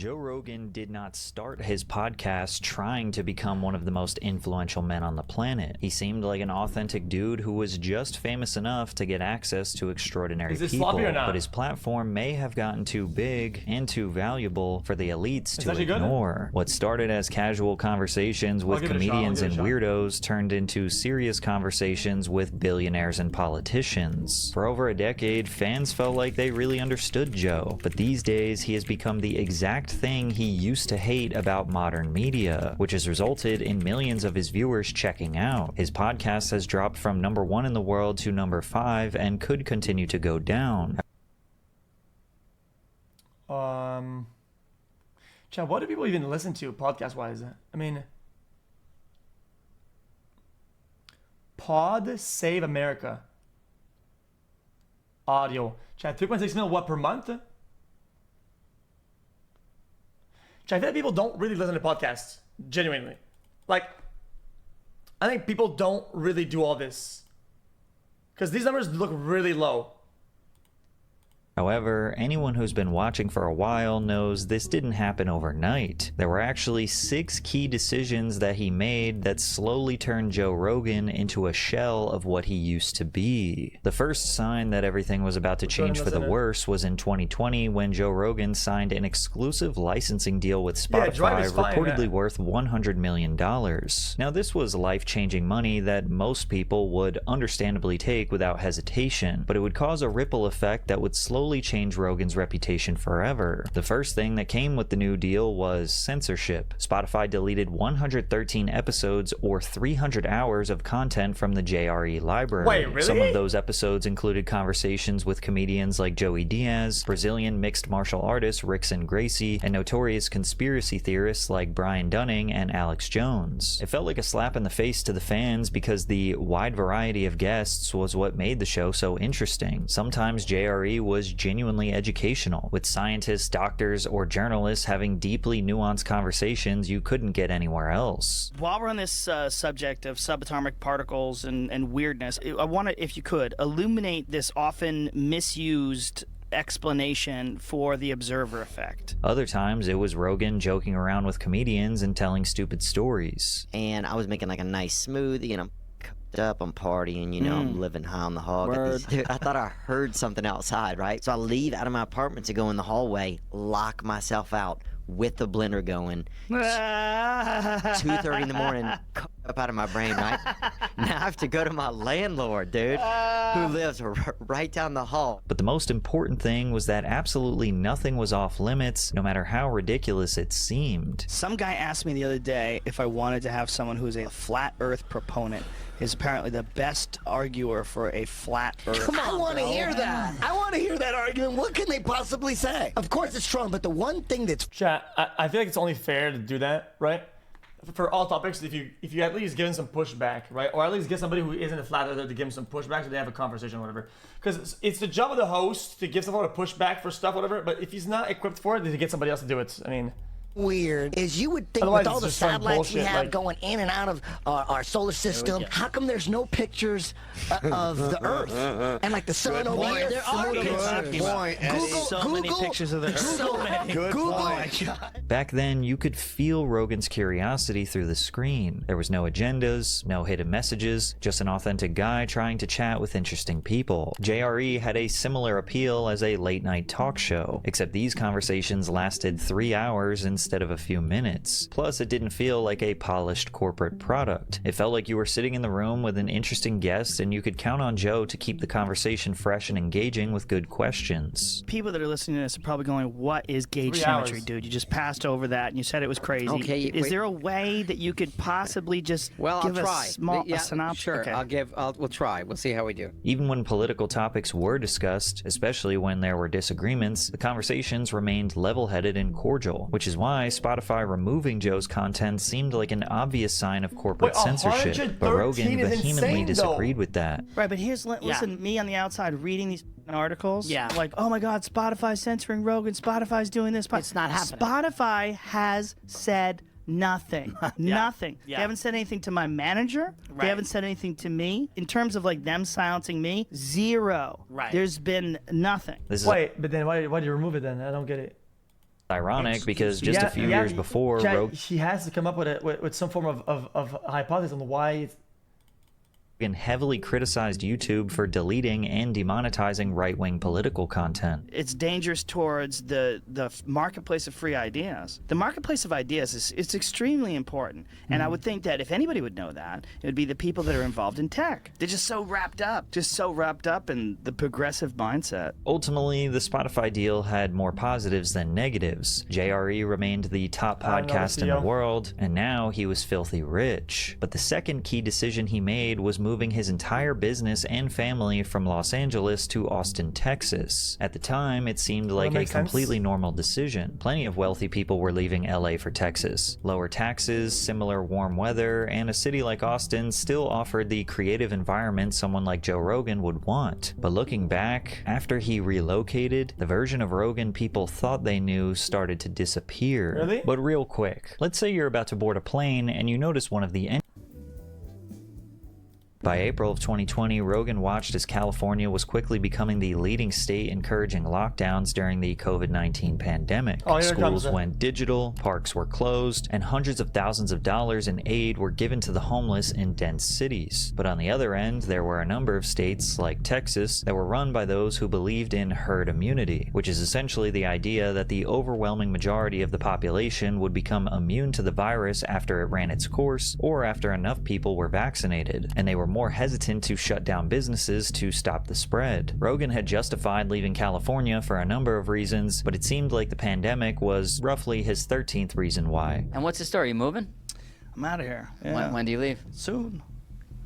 Joe Rogan did not start his podcast trying to become one of the most influential men on the planet. He seemed like an authentic dude who was just famous enough to get access to extraordinary people, but his platform may have gotten too big and too valuable for the elites to ignore. What started as casual conversations with comedians and weirdos turned into serious conversations with billionaires and politicians. For over a decade, fans felt like they really understood Joe, but these days he has become the exact thing he used to hate about modern media, which has resulted in millions of his viewers checking out. His podcast has dropped from #1 in the world to #5 and could continue to go down. Chad, what do people even listen to podcast-wise? I mean, Pod Save America. Audio. Chad, 3.6 million what per month? I feel like people don't really listen to podcasts, genuinely. Like, I think people don't really do all this. Because these numbers look really low. However, anyone who's been watching for a while knows this didn't happen overnight. There were actually 6 key decisions that he made that slowly turned Joe Rogan into a shell of what he used to be. The first sign that everything was about to change for the worse was in 2020 when Joe Rogan signed an exclusive licensing deal with Spotify, reportedly worth $100 million. Now, this was life-changing money that most people would understandably take without hesitation, but it would cause a ripple effect that would slowly change Rogan's reputation forever. The first thing that came with the new deal was censorship. Spotify deleted 113 episodes or 300 hours of content from the JRE library. Wait, really? Some of those episodes included conversations with comedians like Joey Diaz, Brazilian mixed martial artist Rickson Gracie, and notorious conspiracy theorists like Brian Dunning and Alex Jones. It felt like a slap in the face to the fans because the wide variety of guests was what made the show so interesting. Sometimes JRE was genuinely educational, with scientists, doctors, or journalists having deeply nuanced conversations you couldn't get anywhere else. While we're on this subject of subatomic particles and weirdness, I want to, if you could, illuminate this often misused explanation for the observer effect. Other times it was Rogan joking around with comedians and telling stupid stories. And I was making like a nice smoothie and I'm up, I'm partying, you know, I'm living high on the hog. I thought I heard something outside, right? So I leave out of my apartment to go in the hallway, lock myself out with the blender going. 2:30 in the morning, up out of my brain, right? Now I have to go to my landlord, dude, who lives right down the hall. But the most important thing was that absolutely nothing was off limits, no matter how ridiculous it seemed. Some guy asked me the other day if I wanted to have someone who's a flat earth proponent. Is apparently the best arguer for a flat earth. Come on, I want to hear that. I want to hear that argument. What can they possibly say? Of course it's strong, but the one thing that's... Chat, I feel like it's only fair to do that, right? For all topics, if you at least give them some pushback, right? Or at least get somebody who isn't a flat earther to give them some pushback so they have a conversation or whatever. Because it's the job of the host to give someone a pushback for stuff, whatever, but if he's not equipped for it, then to get somebody else to do it. I mean... Weird is you would think with all the satellites we have going in and out of our solar system, how come there's no pictures of the Earth and like the sun over here? There are many pictures of the Earth. So many. Google. Back then, you could feel Rogan's curiosity through the screen. There was no agendas, no hidden messages, just an authentic guy trying to chat with interesting people. JRE had a similar appeal as a late-night talk show, except these conversations lasted 3 hours instead of a few minutes. Plus, it didn't feel like a polished corporate product. It felt like you were sitting in the room with an interesting guest and you could count on Joe to keep the conversation fresh and engaging with good questions. People that are listening to this are probably going, what is gauge symmetry, dude? You just passed over that and you said it was crazy. Okay, is there a way that you could possibly just give a small synopsis? Sure, okay. we'll try. We'll see how we do. Even when political topics were discussed, especially when there were disagreements, the conversations remained level-headed and cordial, which is why Spotify removing Joe's content seemed like an obvious sign of corporate censorship, but Rogan vehemently disagreed with that. Right, but here's, listen, me on the outside reading these articles, like, oh my God, Spotify's censoring Rogan, Spotify's doing this. It's not happening. Spotify has said nothing. Nothing. They haven't said anything to my manager. They haven't said anything to me. In terms of like them silencing me, zero. There's been nothing. Wait, but then why do you remove it then? I don't get it. Ironic because just a few years before, he has to come up with some form of hypothesis on why it's Rogan heavily criticized YouTube for deleting and demonetizing right-wing political content. It's dangerous towards the marketplace of free ideas. The marketplace of ideas is extremely important, and I would think that if anybody would know that, it would be the people that are involved in tech. They're just so wrapped up in the progressive mindset. Ultimately, the Spotify deal had more positives than negatives. JRE remained the top podcast in the world, and now he was filthy rich. But the second key decision he made was moving his entire business and family from Los Angeles to Austin, Texas. At the time, it seemed like a completely normal decision. Plenty of wealthy people were leaving LA for Texas. Lower taxes, similar warm weather, and a city like Austin still offered the creative environment someone like Joe Rogan would want. But looking back, after he relocated, the version of Rogan people thought they knew started to disappear. Really? But real quick, let's say you're about to board a plane and you notice one of the By April of 2020, Rogan watched as California was quickly becoming the leading state encouraging lockdowns during the COVID-19 pandemic. Schools went digital, parks were closed, and hundreds of thousands of dollars in aid were given to the homeless in dense cities. But on the other end, there were a number of states, like Texas, that were run by those who believed in herd immunity, which is essentially the idea that the overwhelming majority of the population would become immune to the virus after it ran its course, or after enough people were vaccinated, and they were more hesitant to shut down businesses to stop the spread. Rogan had justified leaving California for a number of reasons, but it seemed like the pandemic was roughly his 13th reason why. And what's the story? You moving? I'm out of here. Yeah. When do you leave? Soon.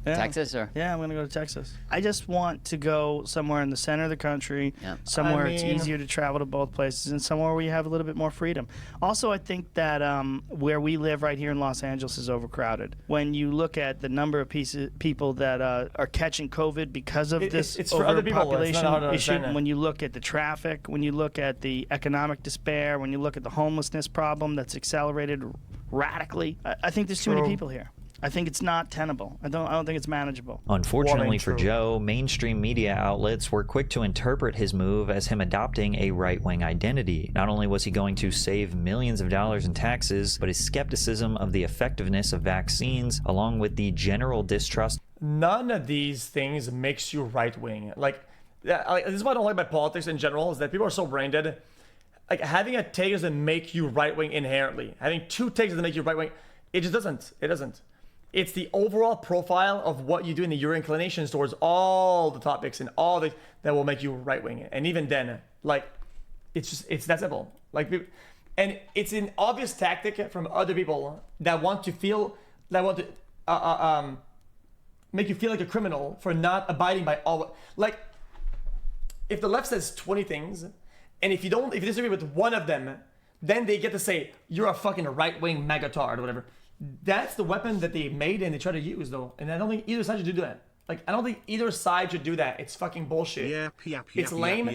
Yeah. Texas or? Yeah, I'm gonna go to Texas. I just want to go somewhere in the center of the country, somewhere it's easier to travel to both places, and somewhere where you have a little bit more freedom. Also, I think that where we live right here in Los Angeles is overcrowded. When you look at the number of people that are catching COVID because of this overpopulation issue, when you look at the traffic, when you look at the economic despair, when you look at the homelessness problem that's accelerated radically, I think there's too many people here. I think it's not tenable. I don't think it's manageable. Unfortunately for Joe, mainstream media outlets were quick to interpret his move as him adopting a right-wing identity. Not only was he going to save millions of dollars in taxes, but his skepticism of the effectiveness of vaccines, along with the general distrust. None of these things makes you right-wing. This is what I don't like about politics in general, is that people are so brain dead. Like, having a take doesn't make you right-wing inherently. Having two takes doesn't make you right-wing. It just doesn't. It doesn't. It's the overall profile of what you do and your inclinations towards all the topics and all the that will make you right wing. And even then, it's that simple. And it's an obvious tactic from other people that want to make you feel like a criminal for not abiding by all. Like, if the left says 20 things, and if you disagree with one of them, then they get to say you're a fucking right wing magatard or whatever. That's the weapon that they made and they try to use, though. And I don't think either side should do that. I don't think either side should do that. It's fucking bullshit. It's lame.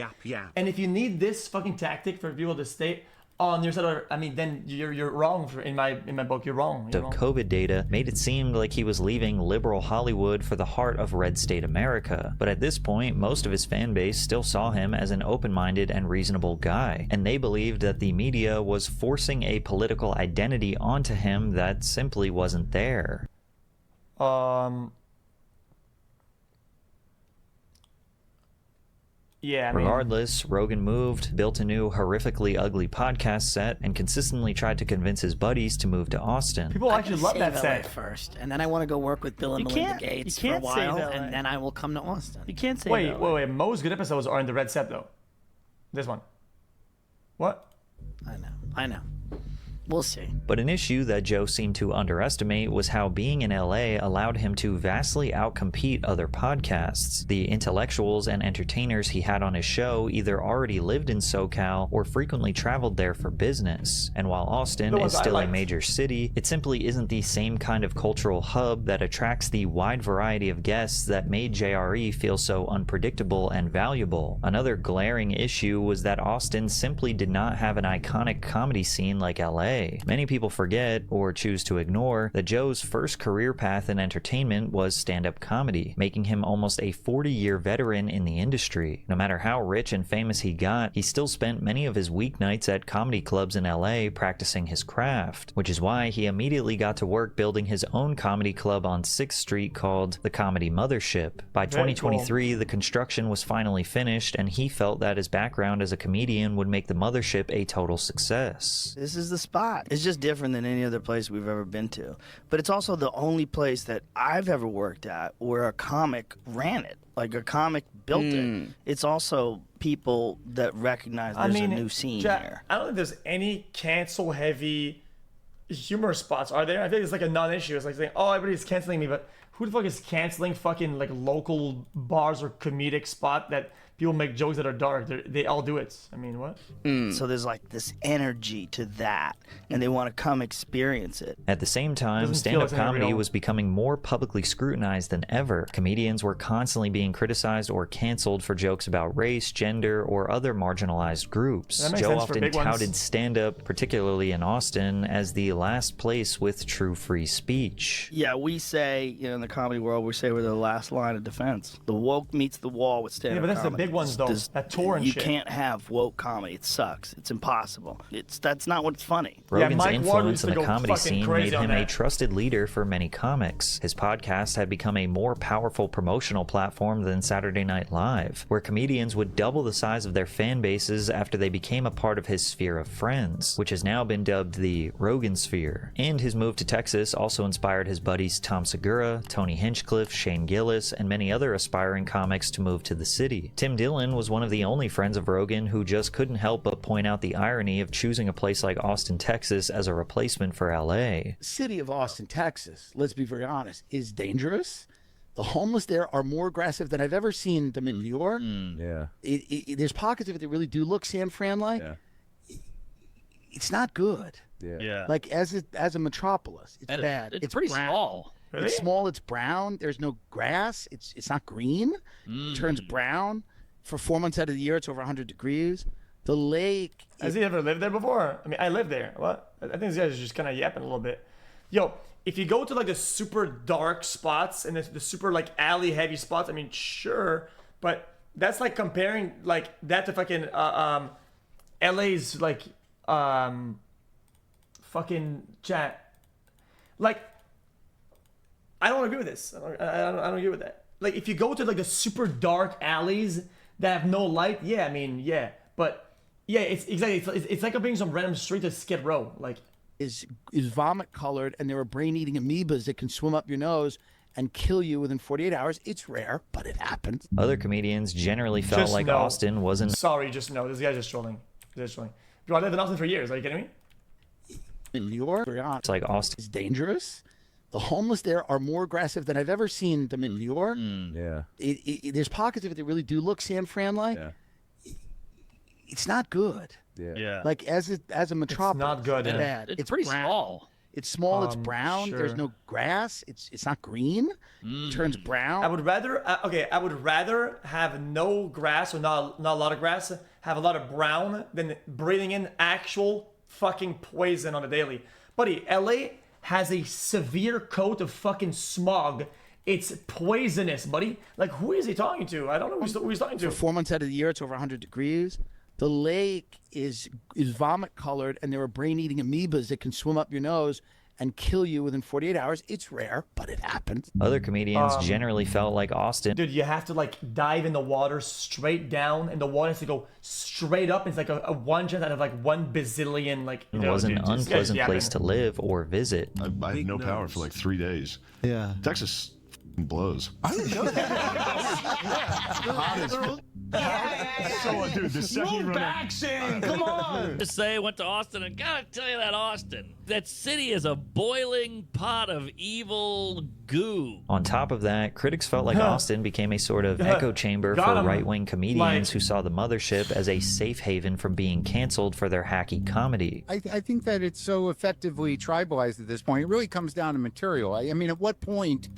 And if you need this fucking tactic for people to stay on your side, then you're wrong. In my book, you're wrong. The COVID data made it seem like he was leaving liberal Hollywood for the heart of red state America. But at this point, most of his fan base still saw him as an open-minded and reasonable guy, and they believed that the media was forcing a political identity onto him that simply wasn't there. Yeah. Regardless, Rogan moved, built a new horrifically ugly podcast set, and consistently tried to convince his buddies to move to Austin. People actually love that set first, and then I want to go work with Bill and Melinda Gates for a while, and then I will come to Austin. You can't say wait. Most good episodes are in the red set, though. This one. What? I know. We'll see. But an issue that Joe seemed to underestimate was how being in LA allowed him to vastly outcompete other podcasts. The intellectuals and entertainers he had on his show either already lived in SoCal or frequently traveled there for business. And while Austin is still a major city, it simply isn't the same kind of cultural hub that attracts the wide variety of guests that made JRE feel so unpredictable and valuable. Another glaring issue was that Austin simply did not have an iconic comedy scene like LA. LA. Many people forget, or choose to ignore, that Joe's first career path in entertainment was stand-up comedy, making him almost a 40-year veteran in the industry. No matter how rich and famous he got, he still spent many of his weeknights at comedy clubs in LA practicing his craft, which is why he immediately got to work building his own comedy club on 6th Street called the Comedy Mothership. By 2023, the construction was finally finished, and he felt that his background as a comedian would make the Mothership a total success. This is the spot. It's just different than any other place we've ever been to. But it's also the only place that I've ever worked at where a comic ran it. Like a comic built it. It's also people that recognize there's a new scene here. I don't think there's any cancel-heavy humor spots, are there? I think it's like a non-issue. It's like saying, oh, everybody's canceling me, but who the fuck is canceling fucking like local bars or comedic spot that people make jokes that are dark? They all do it. I mean, what? So there's like this energy to that, and they want to come experience it. At the same time, stand-up comedy was becoming more publicly scrutinized than ever. Comedians were constantly being criticized or canceled for jokes about race, gender, or other marginalized groups. Joe often touted stand-up, particularly in Austin, as the last place with true free speech. Yeah, we say, you know, in the comedy world, we say we're the last line of defense. The woke meets the wall with stand-up comedy. Yeah, but that's the big ones, though. That tour and shit. You shit. can't have woke comedy. It sucks. It's impossible. That's not what's funny. Rogan's influence in the comedy scene made him a trusted leader for many comics. His podcast had become a more powerful promotional platform than Saturday Night Live, where comedians would double the size of their fan bases after they became a part of his sphere of friends, which has now been dubbed the Rogan sphere. And his move to Texas also inspired his buddies Tom Segura, Tony Hinchcliffe, Shane Gillis, and many other aspiring comics to move to the city. Tim Dillon was one of the only friends of Rogan who just couldn't help but point out the irony of choosing a place like Austin, Texas as a replacement for LA. City of Austin, Texas, let's be very honest, is dangerous. The homeless there are more aggressive than I've ever seen them in New York. Yeah. There's pockets of it that really do look San Fran-like. Yeah. It's not good. Yeah. Like as a metropolis, it's bad. It's pretty small. Really? It's small. It's brown. There's no grass. It's not green. It turns brown. For 4 months out of the year, it's over 100 degrees. The lake. Has he ever lived there before? I mean, I lived there. What? I think these guys are just kind of yapping a little bit. Yo, if you go to like the super dark spots and the super like alley heavy spots, I mean, sure, but that's like comparing like that to fucking LA's like fucking chat. Like, I don't agree with this. I don't agree with that. Like, if you go to like the super dark alleys that have no light, yeah, I mean, yeah, but yeah, it's exactly. It's like being some random street to Skid Row, like. Is vomit colored, and there are brain-eating amoebas that can swim up your nose and kill you within 48 hours. It's rare, but it happens. Other comedians generally felt just like no. Austin wasn't. Sorry, just no. This guy's just trolling. Just trolling. Bro, I lived in Austin for years. Are you kidding me? In New York, It's like Austin is dangerous. The homeless there are more aggressive than I've ever seen them in New York. Yeah. There's pockets of it that really do look San Fran-like. Yeah. It's not good. Yeah. Like as a metropolis, It's not good. It's bad. It's pretty small. It's small. It's brown. Sure. There's no grass. It's not green. It turns brown. I would rather I would rather have no grass or not a lot of grass, have a lot of brown than breathing in actual fucking poison on a daily. Buddy, LA has a severe coat of fucking smog. It's poisonous, buddy. Like, who is he talking to? I don't know who he's talking to. For 4 months out of the year, it's over 100 degrees. The lake is vomit colored, and there are brain-eating amoebas that can swim up your nose and kill you within 48 hours. It's rare, but it happens. Other comedians generally felt like Austin. Dude, you have to like dive in the water straight down, and the water has to go straight up. It's like a one chance out of like 1 bazillion. Like, you know, was an dude, unpleasant place to live or visit. I had no power for like 3 days. Yeah. Texas blows. I didn't know So, dude, the second you run out, Come on. Just say I went to Austin, and gotta tell you that Austin, that city is a boiling pot of evil goo. On top of that, critics felt like Austin became a sort of echo chamber for right-wing comedians who saw the Mothership as a safe haven from being canceled for their hacky comedy. I think that it's so effectively tribalized at this point. It really comes down to material. I mean, at what point...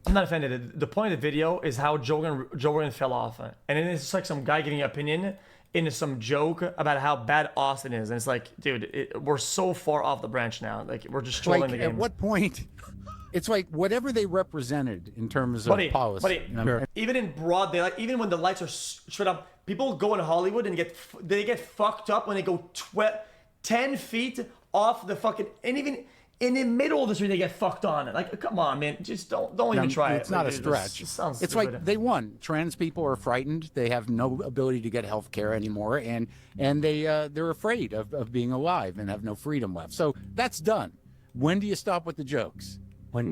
I'm not offended. The point of the video is how Joe Rogan fell off. And then it's just like some guy giving an opinion. into some joke about how bad Austin is, and it's like, dude, we're so far off the branch now. Like, we're just trolling the game. At what point? It's like whatever they represented in terms of policy. Even in broad daylight, even when the lights are straight up, people go in Hollywood and they get fucked up when they go 10 feet off the fucking, and even in the middle of the street they get fucked on. Like, come on, man, just don't even try it. It's not a stretch. It sounds it's stupid. like they won. Trans people are frightened. They have no ability to get health care anymore, and they're afraid of being alive and have no freedom left. So that's done. When do you stop with the jokes? Like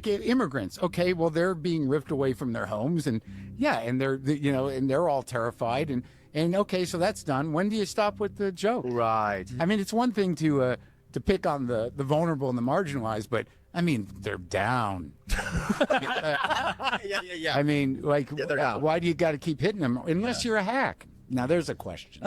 immigrants, okay, well, they're being ripped away from their homes, and they're all terrified, and okay, so that's done. When do you stop with the joke? Right. I mean, it's one thing to pick on the vulnerable and the marginalized, but I mean, they're down. Yeah. I mean, like, why do you got to keep hitting them unless you're a hack? Now, there's a question.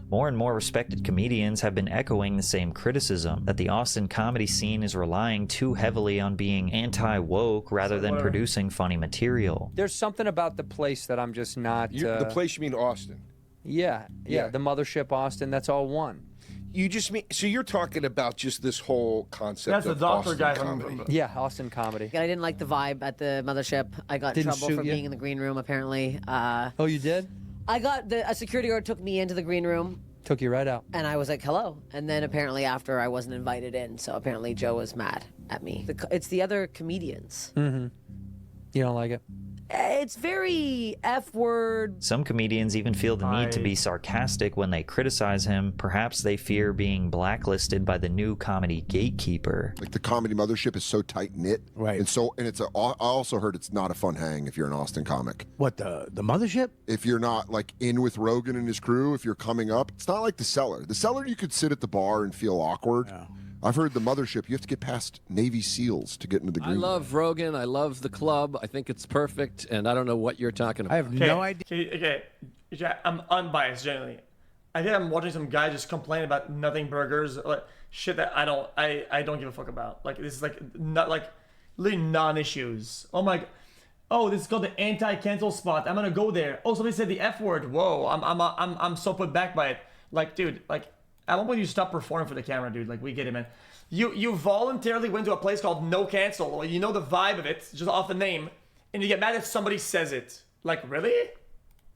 More and more respected comedians have been echoing the same criticism, that the Austin comedy scene is relying too heavily on being anti-woke rather than producing funny material. There's something about the place that I'm just not... The place, you mean Austin? Yeah, the mothership Austin, that's all one. You just mean, so you're talking about just this whole concept That's of the doctor Austin guy comedy. Yeah, Austin comedy. I didn't like the vibe at the mothership. I got in trouble for being in the green room, apparently. Oh, you did? I got a security guard took me into the green room. Took you right out. And I was like, hello. And then apparently after I wasn't invited in, so apparently Joe was mad at me. It's the other comedians. Mm-hmm. You don't like it? It's very F-word. Some comedians even feel the need to be sarcastic when they criticize him. Perhaps they fear being blacklisted by the new comedy gatekeeper. Like the comedy mothership is so tight-knit. Right. And I also heard it's not a fun hang if you're an Austin comic. What, the mothership? If you're not like in with Rogan and his crew, if you're coming up, it's not like the Cellar. The Cellar, you could sit at the bar and feel awkward. Yeah. I've heard the mothership, you have to get past Navy SEALs to get into the green room. I love Rogan. I love the club. I think it's perfect, and I don't know what you're talking about. I have no idea. Okay, I'm unbiased, generally. I think I'm watching some guy just complain about nothing burgers, like shit that I don't give a fuck about. Like, this is like not like literally non-issues. Oh my, oh, this is called the anti-cancel spot. I'm gonna go there. Oh, somebody said the F word. Whoa, I'm so put back by it. Like, dude, like, at one point you stop performing for the camera, dude. Like, we get it, man. You voluntarily went to a place called No Cancel. You know the vibe of it, just off the name, and you get mad if somebody says it. Like, really?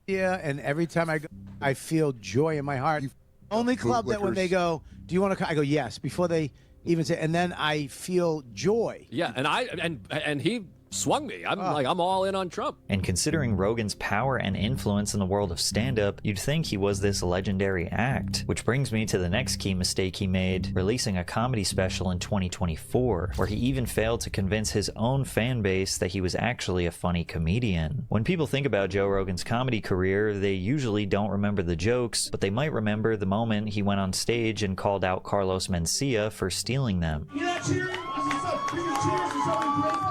Yeah, and every time I go, I feel joy in my heart. Only club that when they go, do you want to come? I go, yes, before they even say, and then I feel joy. Yeah, and he swung me. I'm all in on Trump. And considering Rogan's power and influence in the world of stand-up, you'd think he was this legendary act. Which brings me to the next key mistake he made, releasing a comedy special in 2024, where he even failed to convince his own fan base that he was actually a funny comedian. When people think about Joe Rogan's comedy career, they usually don't remember the jokes, but they might remember the moment he went on stage and called out Carlos Mencia for stealing them. You're not cheering? What's up? Can you cheers for something great?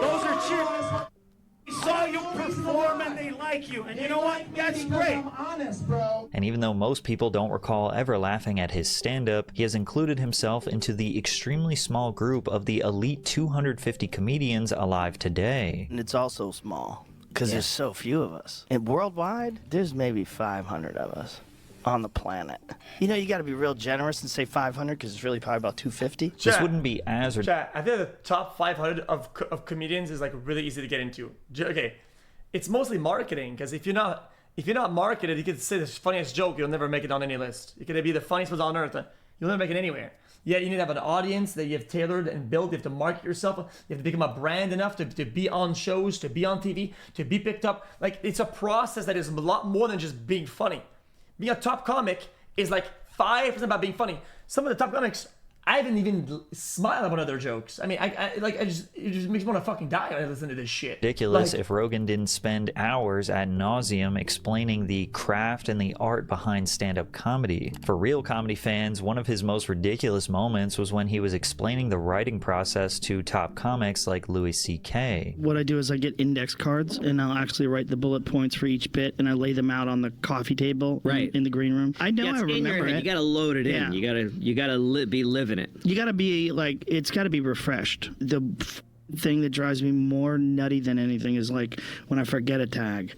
Those are cheers. They saw you perform and they like you. And you know what? That's great. I'm honest, bro. And even though most people don't recall ever laughing at his stand-up, he has included himself into the extremely small group of the elite 250 comedians alive today. And it's also small, because there's so few of us. And worldwide, there's maybe 500 of us on the planet. You know, you got to be real generous and say 500 because it's really probably about 250. This wouldn't be as... Chat, I think the top 500 of comedians is like really easy to get into. Okay, it's mostly marketing, because if you're not marketed, you can say the funniest joke, you'll never make it on any list. You can be the funniest person on earth, you'll never make it anywhere. Yeah, you need to have an audience that you have tailored and built. You have to market yourself. You have to become a brand enough to be on shows, to be on TV, to be picked up. Like, it's a process that is a lot more than just being funny. Being a top comic is like 5% about being funny. Some of the top comics, I haven't even smiled at one of their jokes. I mean, it just makes me want to fucking die when I listen to this shit. Ridiculous if Rogan didn't spend hours ad nauseum explaining the craft and the art behind stand-up comedy. For real comedy fans, one of his most ridiculous moments was when he was explaining the writing process to top comics like Louis C.K. What I do is I get index cards, and I'll actually write the bullet points for each bit, and I lay them out on the coffee table in the green room. I know, I remember it. You gotta load it in. You gotta be living it. You gotta be like, it's gotta be refreshed. The thing that drives me more nutty than anything is like when I forget a tag.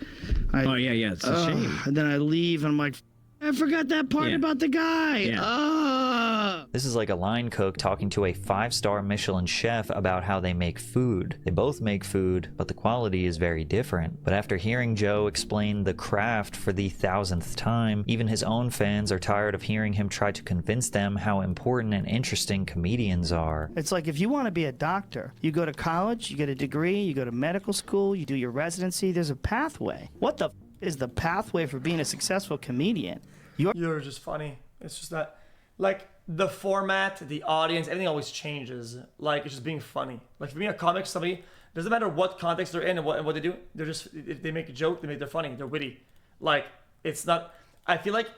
It's a shame. And then I leave and I'm like, I forgot that part about the guy. This is like a line cook talking to a 5-star Michelin chef about how they make food. They both make food, but the quality is very different. But after hearing Joe explain the craft for the 1000th time, even his own fans are tired of hearing him try to convince them how important and interesting comedians are. It's like if you want to be a doctor, you go to college, you get a degree, you go to medical school, you do your residency, there's a pathway. What the is the pathway for being a successful comedian? You're just funny. It's just that, like, the format, the audience, everything always changes. Like, it's just being funny. Like, for being a comic, somebody, doesn't matter what context they're in and what they do, they're just, they make a joke, they're funny, they're witty. Like, it's not, I feel like,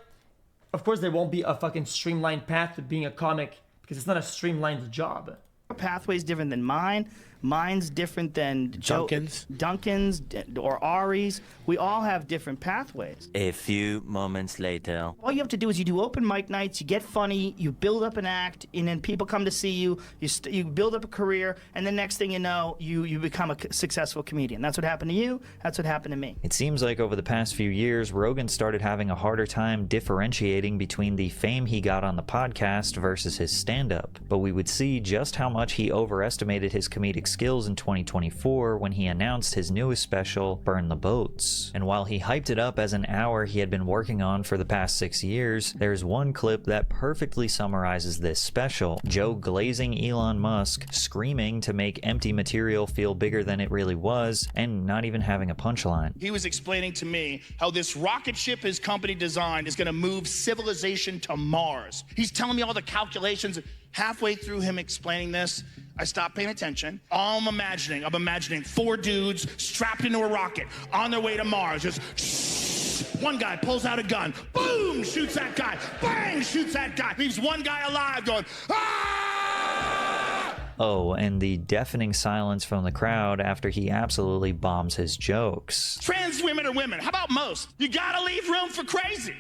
of course, there won't be a fucking streamlined path to being a comic because it's not a streamlined job. Your pathway's different than mine. Mine's different than Duncan's or Ari's. We all have different pathways. A few moments later. All you have to do is you do open mic nights, you get funny, you build up an act, and then people come to see you. You build up a career, and the next thing you know, you become a successful comedian. That's what happened to you. That's what happened to me. It seems like over the past few years, Rogan started having a harder time differentiating between the fame he got on the podcast versus his stand-up. But we would see just how much he overestimated his comedic skills in 2024 when he announced his newest special, Burn the Boats. And while he hyped it up as an hour he had been working on for the past 6 years, there's one clip that perfectly summarizes this special. Joe glazing Elon Musk, screaming to make empty material feel bigger than it really was, and not even having a punchline. He was explaining to me how this rocket ship his company designed is going to move civilization to Mars. He's telling me all the calculations. Halfway through him explaining this, I stopped paying attention. I'm imagining 4 dudes strapped into a rocket on their way to Mars. Just shh. One guy pulls out a gun, boom, shoots that guy, bang, shoots that guy, leaves one guy alive going, ah! Oh, and the deafening silence from the crowd after he absolutely bombs his jokes. Trans women are women. How about most? You gotta leave room for crazy.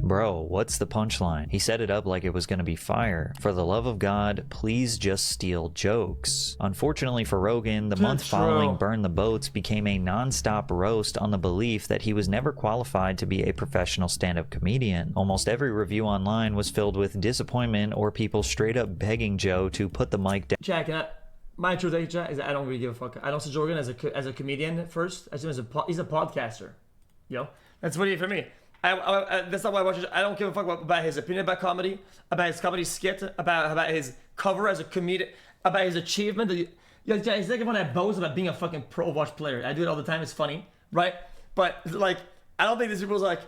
Bro, what's the punchline? He set it up like it was gonna be fire. For the love of God, please just steal jokes. Unfortunately for Rogan, the month following Burn the Boats became a non-stop roast on the belief that he was never qualified to be a professional stand-up comedian. Almost every review online was filled with disappointment or people straight up begging Joe to put the mic down. Jack, my truth is that I don't really give a fuck. I don't see Joe Rogan as a comedian first. I see him as he's a podcaster. Yo, that's what he for me. That's not why I watch it. I don't give a fuck about his opinion about comedy, about his comedy skit, about his cover as a comedian, about his achievement. He's like everyone that boasts about being a fucking pro Overwatch player. I do it all the time. It's funny, right? But like, I don't think this people's like,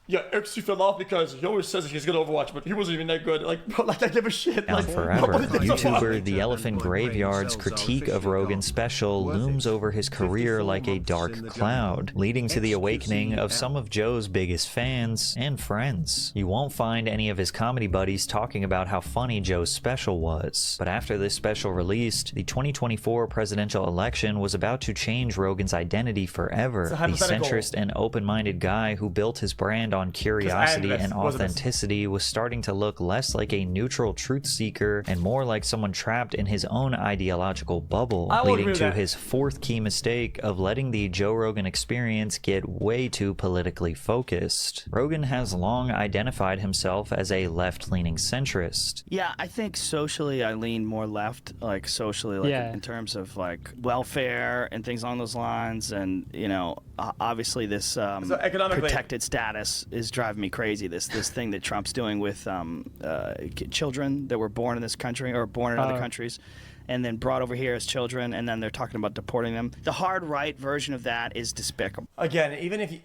yeah, xQc fell off because he always says he's good at Overwatch, but he wasn't even that good. Like, bro, like I give a shit. Down like, forever. YouTuber The Elephant Graveyard's critique of Rogan's special looms over his career like a dark cloud, leading to the awakening of some of Joe's biggest fans and friends. You won't find any of his comedy buddies talking about how funny Joe's special was. But after this special released, the 2024 presidential election was about to change Rogan's identity forever. The centrist and open-minded guy who built his brand on curiosity and authenticity was starting to look less like a neutral truth seeker and more like someone trapped in his own ideological bubble, leading to his 4th key mistake of letting the Joe Rogan experience get way too politically focused. Rogan has long identified himself as a left-leaning centrist. Yeah, I think socially I lean more left, like socially, like in terms of like welfare and things along those lines, and you know, obviously this protected status is driving me crazy. This thing that Trump's doing with children that were born in this country or born in other countries and then brought over here as children, and then they're talking about deporting them. The hard right version of that is despicable. Again, even if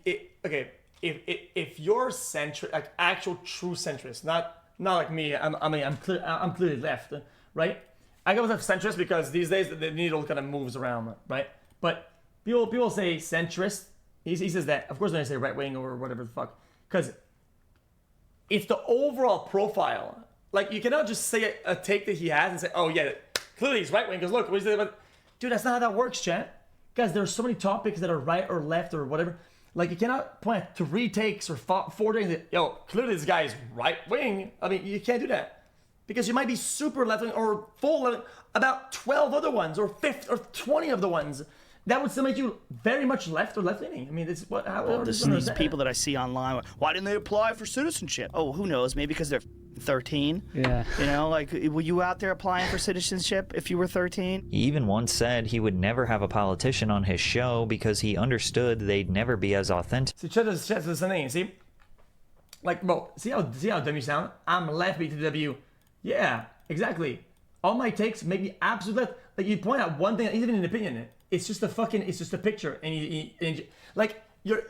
if you're centrist, like actual true centrist, not like me. I'm clearly left, right? I go with centrist because these days the needle kind of moves around, right? But people say centrist. He says that. Of course, when I say right wing or whatever the fuck, because it's the overall profile. Like, you cannot just say a take that he has and say, oh yeah, clearly he's right wing because look what he's doing. Dude, that's not how that works, chat. Guys, there's so many topics that are right or left or whatever. Like, you cannot point at 3 takes or 4 takes that, yo, clearly this guy is right wing. I mean, you can't do that. because you might be super left-wing or full left, about 12 other ones or 20 of the ones. That would still make you very much left or left-leaning. I mean, it's what. These people that I see online, why didn't they apply for citizenship? Oh, who knows? Maybe because they're 13. Yeah. You know, like, were you out there applying for citizenship if you were 13? He even once said he would never have a politician on his show because he understood they'd never be as authentic. See, check this thing. See, like, bro, see how dumb you sound? I'm left BTW. Yeah, exactly. All my takes make me absolute left. Like, you point out one thing, even an opinion. It's just a picture, and you like, you're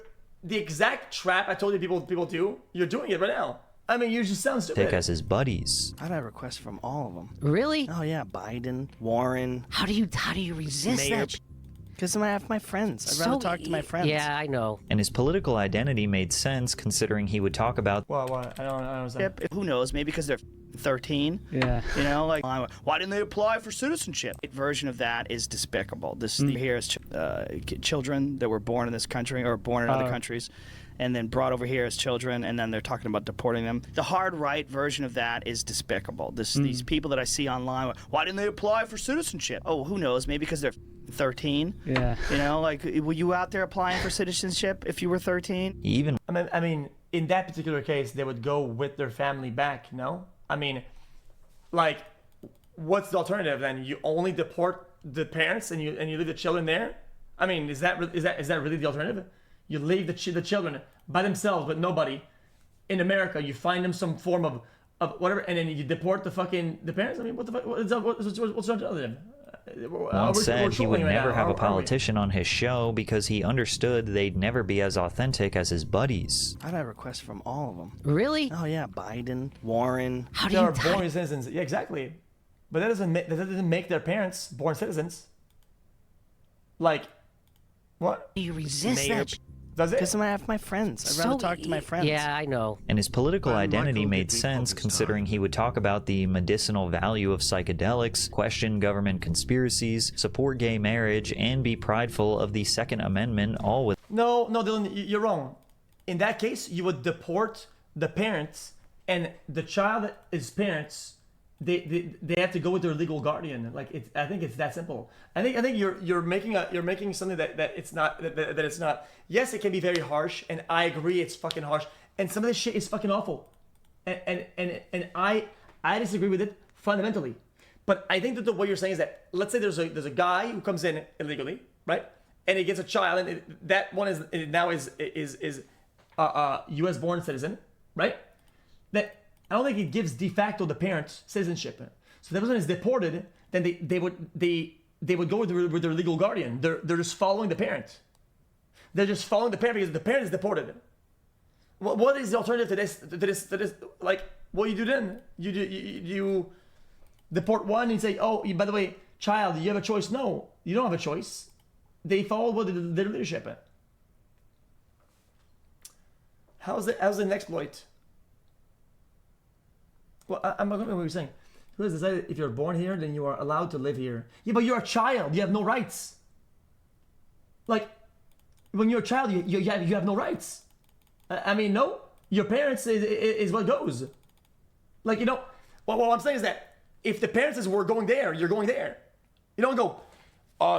the exact trap I told you people do. You're doing it right now. I mean, you just sound stupid. Take as his buddies. I've had requests from all of them. Really? Oh yeah, Biden, Warren. How do you resist that? Because I have my friends. I'd rather talk to my friends. Yeah, I know. And his political identity made sense considering he would talk about. What? I don't understand. Who knows? Maybe because they're 13. Yeah. You know, like, why didn't they apply for citizenship? A version of that is despicable. This here is children that were born in this country or born in other countries, and then brought over here as children, and then they're talking about deporting them. The hard right version of that is despicable. These people that I see online, why didn't they apply for citizenship? Oh, who knows? Maybe because they're 13. Yeah. You know, like, were you out there applying for citizenship if you were 13? Even. I mean, in that particular case, they would go with their family back. No. I mean, like, what's the alternative then? You only deport the parents and you leave the children there? I mean, is that really the alternative? You leave the children by themselves with nobody in America. You find them some form of whatever, and then you deport the parents. I mean, what the fuck? What's the alternative? Once said he would never have a politician on his show because he understood they'd never be as authentic as his buddies. I've had requests from all of them. Really? Oh yeah, Biden, Warren. How do you? Born citizens. Yeah, exactly. But that doesn't make their parents born citizens. Like, what? Do you resist that? Does it? Because I have my friends. I'd rather talk to my friends. Yeah, I know. And his political identity made sense considering he would talk about the medicinal value of psychedelics, question government conspiracies, support gay marriage, and be prideful of the Second Amendment, all with. No, Dylan, you're wrong. In that case, you would deport the parents, and the child is parents. They have to go with their legal guardian. Like, I think it's that simple. I think you're making something that it's not that it's not. Yes, it can be very harsh, and I agree it's fucking harsh. And some of this shit is fucking awful, and I disagree with it fundamentally. But I think that what you're saying is that, let's say there's a guy who comes in illegally, right, and he gets a child, and that one is a U.S. born citizen, right? That. I don't think it gives de facto the parents citizenship. So that person is deported, then they would go with their legal guardian. They're just following the parent. They're just following the parent because the parent is deported. What is the alternative to this? Like, what you do then? You deport one and say, oh, by the way, child, you have a choice. No, you don't have a choice. They follow their leadership. How's an exploit? Well, I'm not going to what you're saying. Who has decided if you're born here, then you are allowed to live here? Yeah, but you're a child. You have no rights. Like, when you're a child, you have no rights. I mean, no. Your parents is what goes. Like, you know, what I'm saying is that if the parents says we're going there, you're going there. You don't go,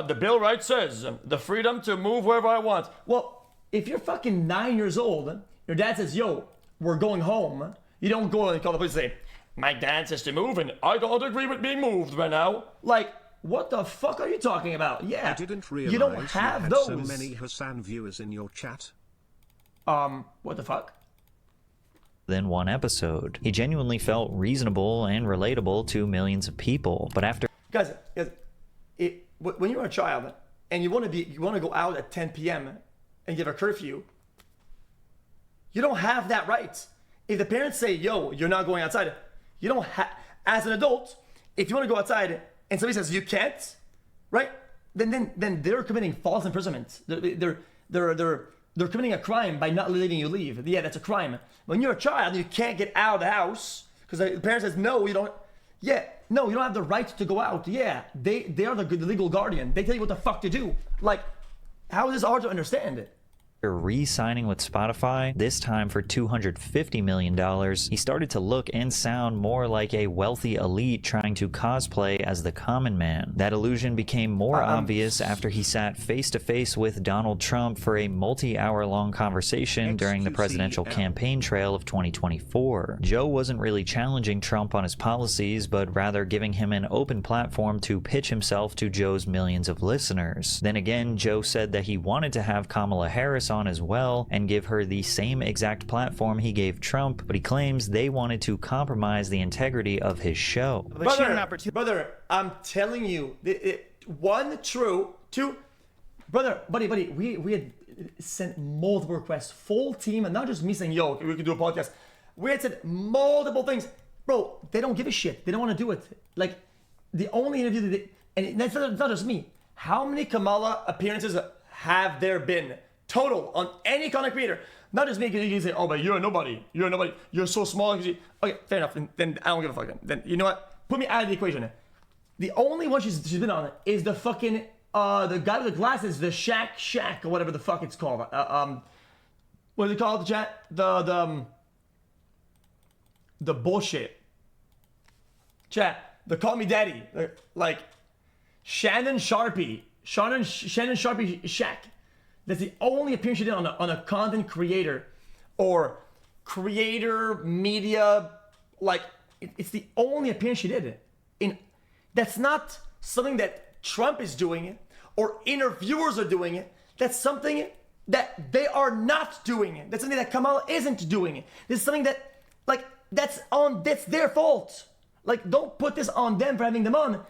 the Bill of Rights says the freedom to move wherever I want. Well, if you're fucking 9 years old, your dad says, yo, we're going home. You don't go and call the police and say, my dad says to move and I don't agree with being moved right now. Like, what the fuck are you talking about? Yeah, I didn't realize you don't have those. So many Hassan viewers in your chat. What the fuck? Then one episode. He genuinely felt reasonable and relatable to millions of people, but after. Guys, when you're a child and you want to go out at 10 p.m. and give a curfew, you don't have that right. If the parents say, yo, you're not going outside, you don't have, as an adult, if you want to go outside and somebody says you can't, right? Then they're committing false imprisonment. They're committing a crime by not letting you leave. Yeah, that's a crime. When you're a child, you can't get out of the house because the parent says, no, you don't. Yeah, no, you don't have the right to go out. Yeah, they are the legal guardian. They tell you what the fuck to do. Like, how is this hard to understand? Re-signing with Spotify, this time for $250 million, he started to look and sound more like a wealthy elite trying to cosplay as the common man. That illusion became more obvious after he sat face-to-face with Donald Trump for a multi-hour-long conversation during the presidential campaign trail of 2024. Joe wasn't really challenging Trump on his policies, but rather giving him an open platform to pitch himself to Joe's millions of listeners. Then again, Joe said that he wanted to have Kamala Harris on as well and give her the same exact platform he gave Trump, but he claims they wanted to compromise the integrity of his show. Brother, I'm telling you, one, true, two, buddy, we had sent multiple requests, full team, and not just me saying, yo, we could do a podcast. We had said multiple things. Bro, they don't give a shit. They don't want to do it. Like, the only interview that they, and that's not just me. How many Kamala appearances have there been total on any content creator? Not just me, because you can say, oh, but you're a nobody. You're a nobody. You're so small. Okay, fair enough. Then I don't give a fuck. Then you know what? Put me out of the equation. The only one she's been on is the fucking, the guy with the glasses, the Shack, or whatever the fuck it's called. What is it called, chat? The bullshit. Chat, the call me daddy. Like, Shannon Sharpie Shaq. That's the only appearance she did on a content creator or creator media. Like, it's the only appearance she did. That's not something that Trump is doing or interviewers are doing it. That's something that they are not doing. That's something that Kamala isn't doing. This is something that, like, that's their fault. Like, don't put this on them for having them on.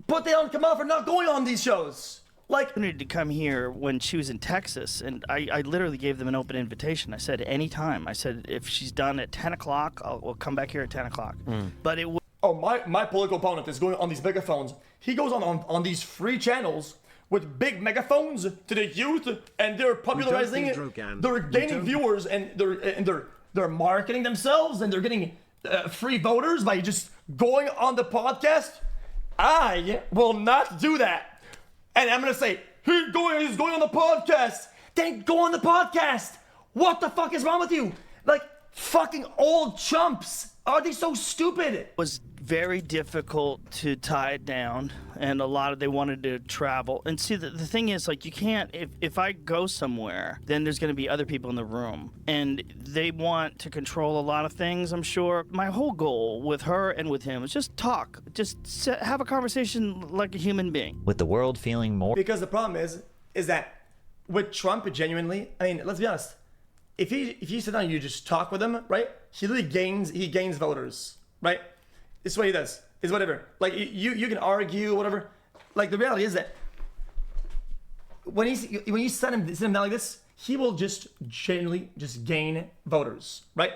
Put it on Kamala for not going on these shows. Like, I needed to come here when she was in Texas, and I literally gave them an open invitation. I said, anytime. I said, if she's done at 10 o'clock, we'll come back here at 10 o'clock. But it was... Oh, my political opponent is going on these megaphones. He goes on these free channels with big megaphones to the youth, and they're popularizing it. They're gaining viewers, and they're marketing themselves, and they're getting free voters by just going on the podcast. I will not do that. And I'm gonna say, he's going on the podcast. Then go on the podcast. What the fuck is wrong with you? Like, fucking old chumps. Are they so stupid? It was very difficult to tie it down, and they wanted to travel. And see, the thing is, like, you can't, if I go somewhere, then there's going to be other people in the room, and they want to control a lot of things, I'm sure. My whole goal with her and with him is just talk, have a conversation like a human being. With the world feeling more... Because the problem is that with Trump, genuinely, I mean, let's be honest, if you sit down and you just talk with him, right, he really gains voters, right? It's what he does. It's whatever. Like, you can argue, whatever. Like, the reality is that when you sit him down like this, he will just genuinely just gain voters, right?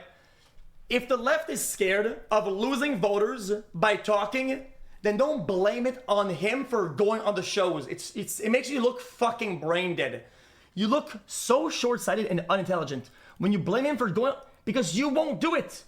If the left is scared of losing voters by talking, then don't blame it on him for going on the shows. It makes you look fucking brain dead. You look so short-sighted and unintelligent when you blame him for going, because you won't do it.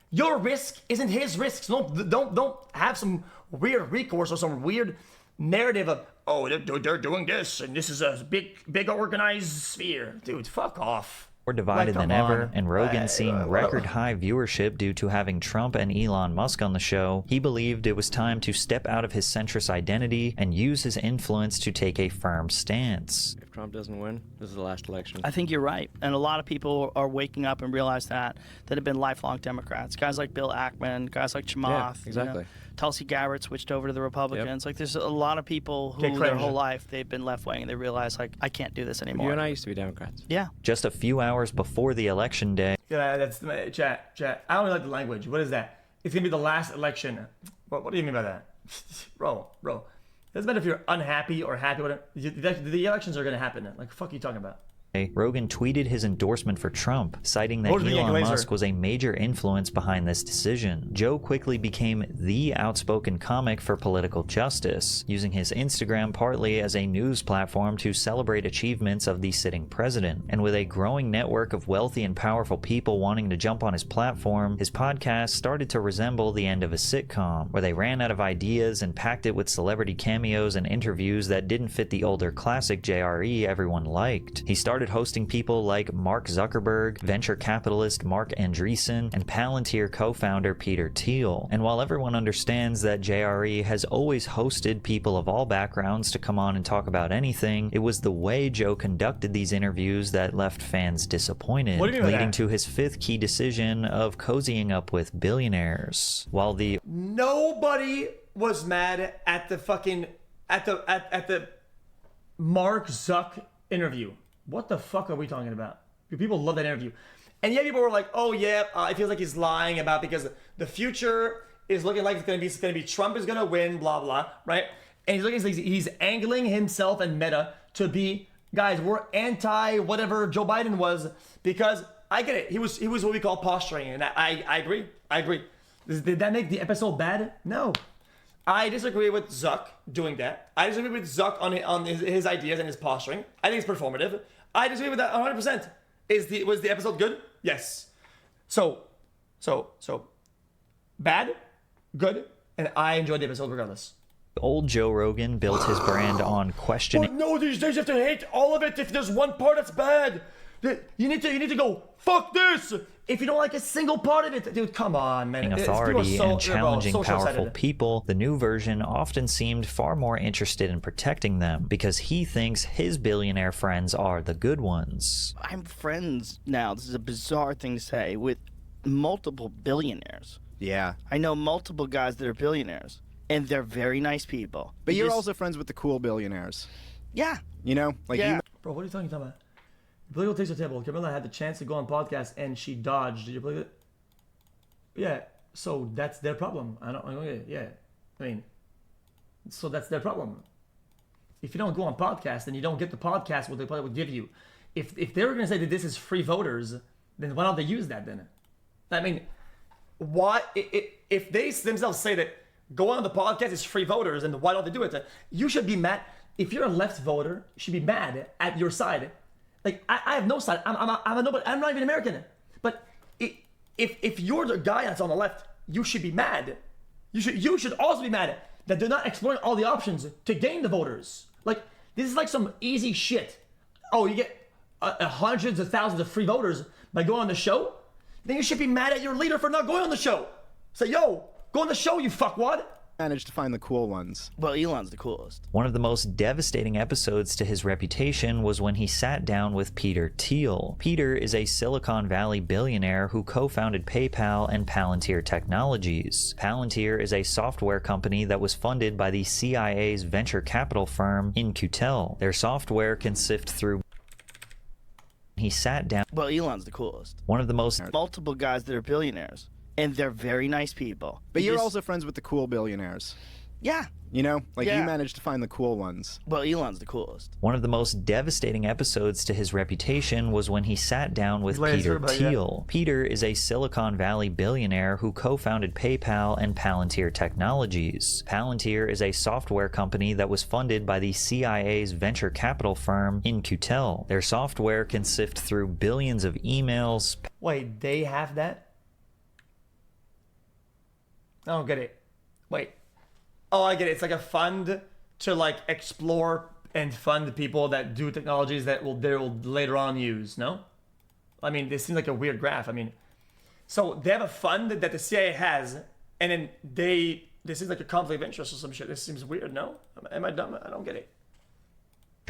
Your risk isn't his risk. So don't have some weird recourse or some weird narrative of, oh, they're doing this and this is a big organized sphere. Dude, fuck off. More divided than ever, and Rogan seeing record high viewership due to having Trump and Elon Musk on the show, he believed it was time to step out of his centrist identity and use his influence to take a firm stance. If Trump doesn't win, this is the last election. I think you're right, and a lot of people are waking up and realize that have been lifelong Democrats. Guys like Bill Ackman, guys like Chamath. Yeah, exactly. Tulsi Gabbard switched over to the Republicans. Yep. Like, there's a lot of people who their whole life they've been left-wing, and they realize, like, I can't do this anymore. You and I used to be Democrats. Yeah. Just a few hours before the election day. Yeah, that's chat. I don't really like the language. What is that? It's gonna be the last election. What do you mean by that, bro? It doesn't matter if you're unhappy or happy. Whatever. The elections are gonna happen. Like, fuck are you talking about? Rogan tweeted his endorsement for Trump, citing that Elon Musk was a major influence behind this decision. Joe quickly became the outspoken comic for political justice, using his Instagram partly as a news platform to celebrate achievements of the sitting president. And with a growing network of wealthy and powerful people wanting to jump on his platform, his podcast started to resemble the end of a sitcom, where they ran out of ideas and packed it with celebrity cameos and interviews that didn't fit the older classic JRE everyone liked. He started started hosting people like Mark Zuckerberg, venture capitalist Mark Andreessen, and Palantir co-founder Peter Thiel. And while everyone understands that JRE has always hosted people of all backgrounds to come on and talk about anything, it was the way Joe conducted these interviews that left fans disappointed, leading to his fifth key decision of cozying up with billionaires. While the nobody was mad at the fucking at the Mark Zuck interview. What the fuck are we talking about? People love that interview. And yet people were like, oh yeah, it feels like he's lying about because the future is looking like it's gonna be Trump is gonna win, blah blah, right? And he's angling himself and Meta to be, guys, we're anti whatever Joe Biden was, because I get it. He was what we call posturing, and I agree. Did that make the episode bad? No. I disagree with Zuck doing that. I disagree with Zuck on his ideas and his posturing. I think it's performative. I disagree with that 100%. Was the episode good? Yes. So bad, good, and I enjoyed the episode regardless. Old Joe Rogan built his brand on questioning. But no, these days you have to hate all of it if there's one part that's bad. You need to go, fuck this! If you don't like a single part of it, dude, come on, man. Authority and challenging powerful people, the new version often seemed far more interested in protecting them because he thinks his billionaire friends are the good ones. I'm friends now, this is a bizarre thing to say, with multiple billionaires. Yeah. I know multiple guys that are billionaires, and they're very nice people. But you're also friends with the cool billionaires. Yeah. You know? Like yeah. Bro, what are you talking about? Political takes a table. Camilla had the chance to go on podcast and she dodged. Did you believe it? Yeah. So that's their problem. Yeah. I mean, so that's their problem. If you don't go on podcast, then you don't get the podcast what they probably would give you. If they were going to say that this is free voters, then why don't they use that then? I mean, why? If they themselves say that go on the podcast is free voters, then why don't they do it? You should be mad. If you're a left voter, you should be mad at your side. Like, I have no side. I'm not even American. But if you're the guy that's on the left, you should be mad. You should also be mad that they're not exploring all the options to gain the voters. Like, this is like some easy shit. Oh, you get hundreds of thousands of free voters by going on the show? Then you should be mad at your leader for not going on the show. Say, yo, go on the show, you fuckwad. Managed to find the cool ones. Well, Elon's the coolest. One of the most devastating episodes to his reputation was when he sat down with Peter Thiel. Peter is a Silicon Valley billionaire who co-founded PayPal and Palantir Technologies. Palantir is a software company that was funded by the CIA's venture capital firm xQcL. Their software can sift through. He sat down. Well, Elon's the coolest. One of the most multiple guys that are billionaires. And they're very nice people. But you're also friends with the cool billionaires. Yeah. You know? Like, you managed to find the cool ones. Well, Elon's the coolest. One of the most devastating episodes to his reputation was when he sat down with Peter Thiel. Peter is a Silicon Valley billionaire who co-founded PayPal and Palantir Technologies. Palantir is a software company that was funded by the CIA's venture capital firm xQcL. Their software can sift through billions of emails. Wait, they have that? I don't get it. Wait. Oh, I get it. It's like a fund to like explore and fund people that do technologies that they will later on use, no? I mean, this seems like a weird graph. I mean, so they have a fund that the CIA has, and then this is like a conflict of interest or some shit. This seems weird, no? Am I dumb? I don't get it.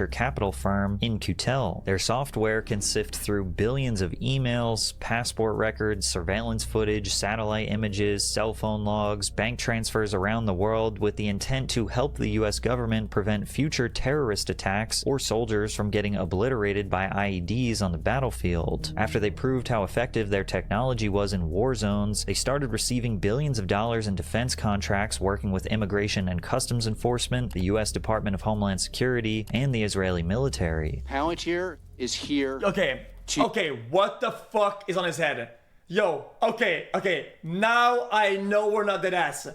Capital firm xQcL. Their software can sift through billions of emails, passport records, surveillance footage, satellite images, cell phone logs, bank transfers around the world with the intent to help the US government prevent future terrorist attacks or soldiers from getting obliterated by IEDs on the battlefield. After they proved how effective their technology was in war zones, they started receiving billions of dollars in defense contracts working with Immigration and Customs Enforcement, the US Department of Homeland Security, and the Israeli military. Palantir is here. Okay, what the fuck is on his head? Yo, okay, now I know we're not dead ass.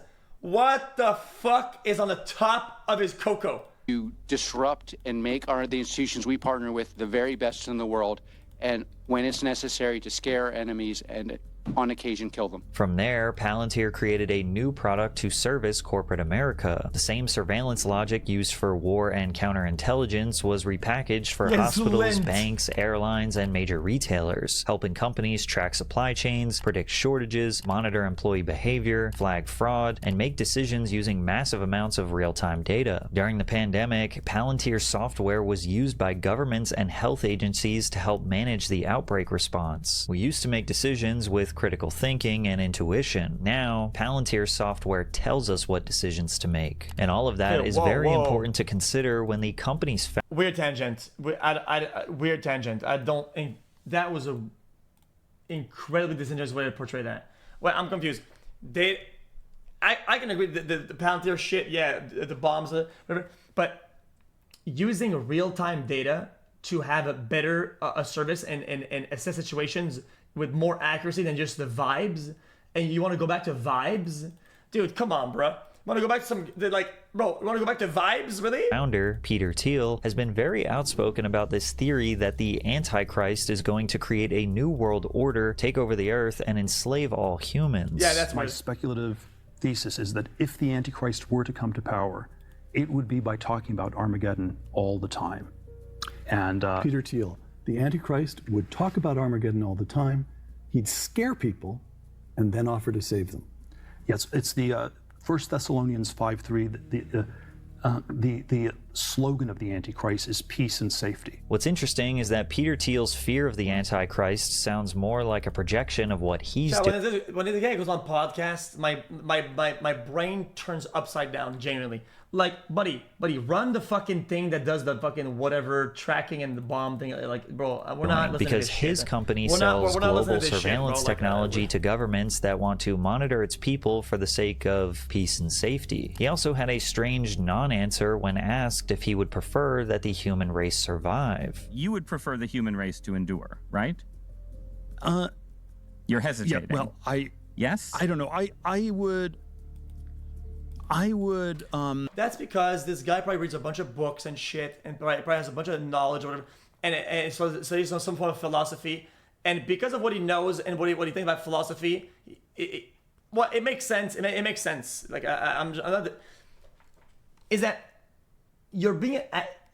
What the fuck is on the top of his cocoa? To disrupt and make the institutions we partner with the very best in the world, and when it's necessary to scare enemies and on occasion kill them. From there, Palantir created a new product to service corporate America. The same surveillance logic used for war and counterintelligence was repackaged for hospitals, banks, airlines, and major retailers, helping companies track supply chains, predict shortages, monitor employee behavior, flag fraud, and make decisions using massive amounts of real-time data. During the pandemic, Palantir software was used by governments and health agencies to help manage the outbreak response. We used to make decisions with critical thinking and intuition. Now, Palantir software tells us what decisions to make. And all of that is very important to consider when the company's... Weird tangent. Weird tangent. I don't think that was a incredibly disingenuous way to portray that. Well, I'm confused. I can agree the Palantir shit, yeah, the bombs, whatever, but using real-time data to have a better service and assess situations with more accuracy than just the vibes, and you want to go back to vibes? Dude, come on, bro. Want to go back to some, bro, you want to go back to vibes, really? Founder, Peter Thiel, has been very outspoken about this theory that the Antichrist is going to create a new world order, take over the earth, and enslave all humans. Yeah, that's my speculative thesis is that if the Antichrist were to come to power, it would be by talking about Armageddon all the time. And Peter Thiel, the Antichrist would talk about Armageddon all the time. He'd scare people and then offer to save them. Yes, it's the 1 Thessalonians 5:3. The slogan of the Antichrist is peace and safety. What's interesting is that Peter Thiel's fear of the Antichrist sounds more like a projection of what he's doing. When the guy goes on podcasts, my brain turns upside down, genuinely. Like, buddy, run the fucking thing that does the fucking whatever tracking and the bomb thing. Like, bro, we're not listening because to this his shit. company We're sells not listening global to this surveillance shit, bro. technology to governments that want to monitor its people for the sake of peace and safety. He also had a strange non-answer when asked if he would prefer that the human race survive. You would prefer the human race to endure, right? You're hesitating. Yeah, well, yes? I don't know. I would. That's because this guy probably reads a bunch of books and shit, and probably has a bunch of knowledge or whatever, and so he's on some form of philosophy. And because of what he knows and what he thinks about philosophy, it makes sense. It makes sense. Like I'm not. Is that you're being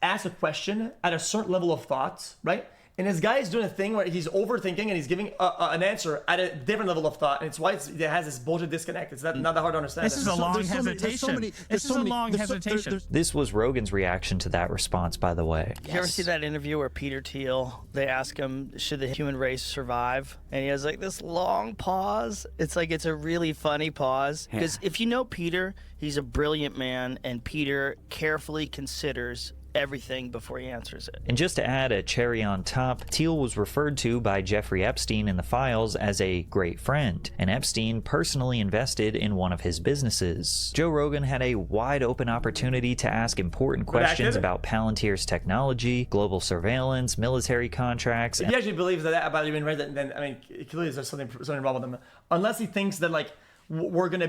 asked a question at a certain level of thought, right? And this guy is doing a thing where he's overthinking and he's giving an answer at a different level of thought, and it's why it has this bullshit disconnect. It's not that hard to understand. This is a long hesitation. This is a long hesitation. This was Rogan's reaction to that response, by the way. You ever see that interview where Peter Thiel, they ask him, should the human race survive? And he has like this long pause. It's like, it's a really funny pause. Because if you know Peter, he's a brilliant man, and Peter carefully considers everything before he answers it. And just to add a cherry on top, Thiel was referred to by Jeffrey Epstein in the files as a great friend, and Epstein personally invested in one of his businesses. Joe Rogan had a wide open opportunity to ask important questions about Palantir's technology, global surveillance, military contracts. If he actually believes that about human race, then I mean, clearly there's something wrong with him. Unless he thinks that like we're gonna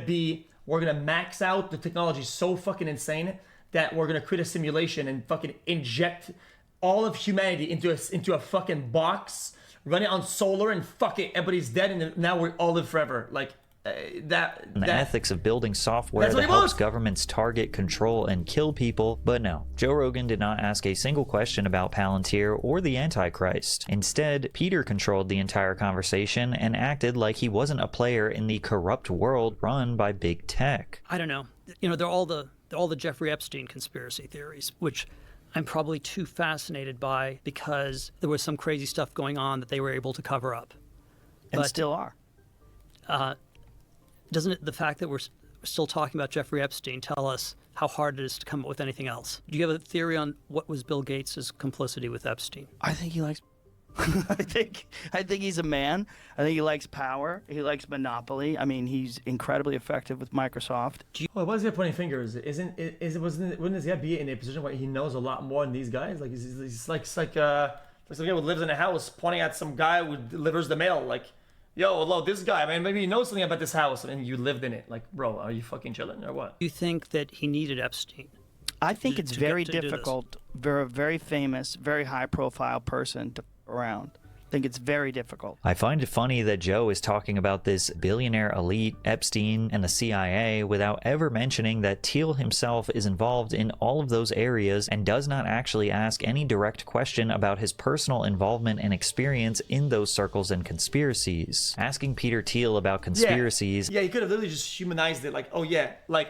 max out the technology so fucking insane that we're gonna create a simulation and fucking inject all of humanity into a fucking box, run it on solar, and fuck it, everybody's dead, and now we all live forever. Like the ethics of building software that helps governments target, control, and kill people. But no, Joe Rogan did not ask a single question about Palantir or the Antichrist. Instead, Peter controlled the entire conversation and acted like he wasn't a player in the corrupt world run by big tech. I don't know. You know, they're all the Jeffrey Epstein conspiracy theories, which I'm probably too fascinated by because there was some crazy stuff going on that they were able to cover up. And still are. Doesn't it, the fact that we're still talking about Jeffrey Epstein, tell us how hard it is to come up with anything else? Do you have a theory on what was Bill Gates' complicity with Epstein? I think he likes... I think he's a man. I think he likes power. He likes monopoly. I mean, he's incredibly effective with Microsoft. Well, why is he pointing fingers? Wouldn't this guy be in a position where he knows a lot more than these guys? Like he's like some guy who lives in a house pointing at some guy who delivers the mail. Like, yo, hello, this guy, man, maybe he knows something about this house and you lived in it. Like, bro, are you fucking chilling or what? Do you think that he needed Epstein? I think it's very difficult for a very famous, very high-profile person to around. think it's very difficult. I find it funny that Joe is talking about this billionaire elite, Epstein, and the CIA without ever mentioning that Thiel himself is involved in all of those areas and does not actually ask any direct question about his personal involvement and experience in those circles and conspiracies. Asking Peter Thiel about conspiracies... Yeah, he could have literally just humanized it, like, oh yeah, like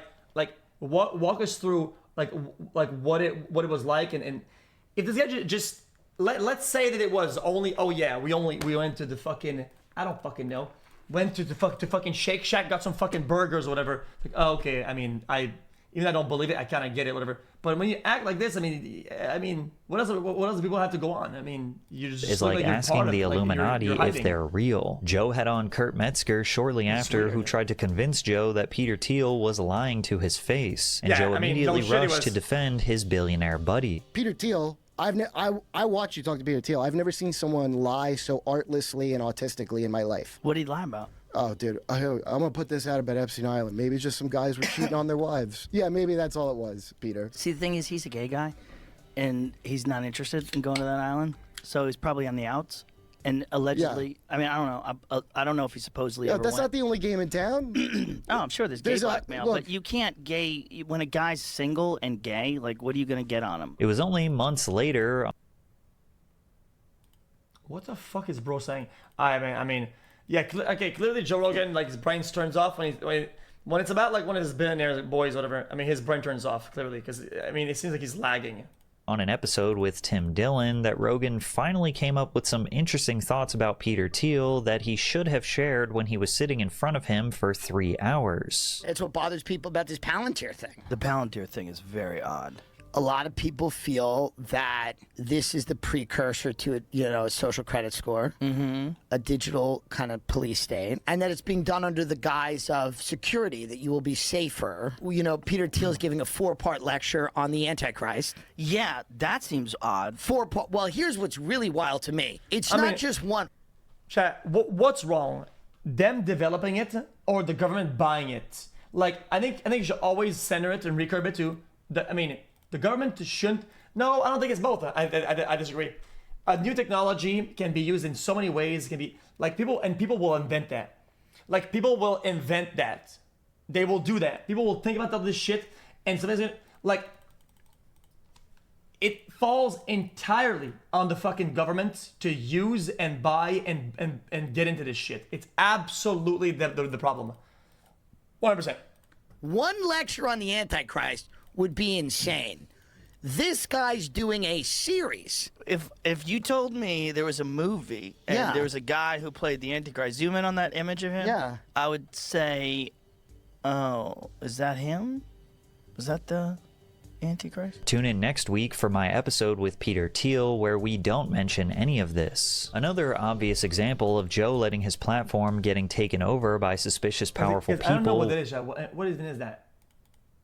walk us through like what it was like, and if this guy just let's say that it was only, oh yeah, we went to the fucking, I don't fucking know, went to the fucking Shake Shack, got some fucking burgers or whatever. Like, oh, okay, I mean, even I don't believe it, I kind of get it, whatever. But when you act like this, I mean, what else do people have to go on? I mean, you just it's like asking the Illuminati if they're real. Joe had on Kurt Metzger shortly after, who tried to convince Joe that Peter Thiel was lying to his face, and Joe immediately rushed to defend his billionaire buddy. Peter Thiel, I watched you talk to Peter Thiel. I've never seen someone lie so artlessly and autistically in my life. What did he lie about? Oh, dude, I'm gonna put this out about Epstein Island. Maybe it's just some guys were cheating on their wives. Yeah, maybe that's all it was, Peter. See, the thing is, he's a gay guy, and he's not interested in going to that island, so he's probably on the outs. And allegedly, I mean, I don't know. I don't know if he supposedly ever that's went. not the only game in town. Oh, I'm sure there's gay blackmail, but you can't when a guy's single and gay, like, what are you gonna get on him? It was only months later. What the fuck is bro saying? I mean, yeah, okay, clearly Joe Rogan, like, his brain turns off when it's about, like, one of his billionaire boys, whatever. I mean, his brain turns off, clearly, because, I mean, it seems like he's lagging. On an episode with Tim Dillon, that Rogan finally came up with some interesting thoughts about Peter Thiel that he should have shared when he was sitting in front of him for 3 hours. That's what bothers people about this Palantir thing. The Palantir thing is very odd. A lot of people feel that this is the precursor to a social credit score, a digital kind of police state, and that it's being done under the guise of security, that you will be safer. You know, Peter Thiel's giving a 4-part lecture on the Antichrist. Yeah, that seems odd. 4-part. Well, here's what's really wild to me. It's not just one. Chat, what's wrong? Them developing it or the government buying it? Like, I think you should always center it and recurve it to the government shouldn't. No, I don't think it's both. I disagree. A new technology can be used in so many ways. It can be like people will invent that. Like, people will invent that. They will do that. People will think about all this shit, and sometimes like it falls entirely on the fucking government to use and buy and get into this shit. It's absolutely the problem. 100%. One lecture on the Antichrist would be insane. This guy's doing a series. If you told me there was a movie and there was a guy who played the Antichrist, zoom in on that image of him, I would say, oh, is that him? Is that the Antichrist? Tune in next week for my episode with Peter Thiel, where we don't mention any of this. Another obvious example of Joe letting his platform getting taken over by suspicious, powerful people. I don't know what that is. What even is that?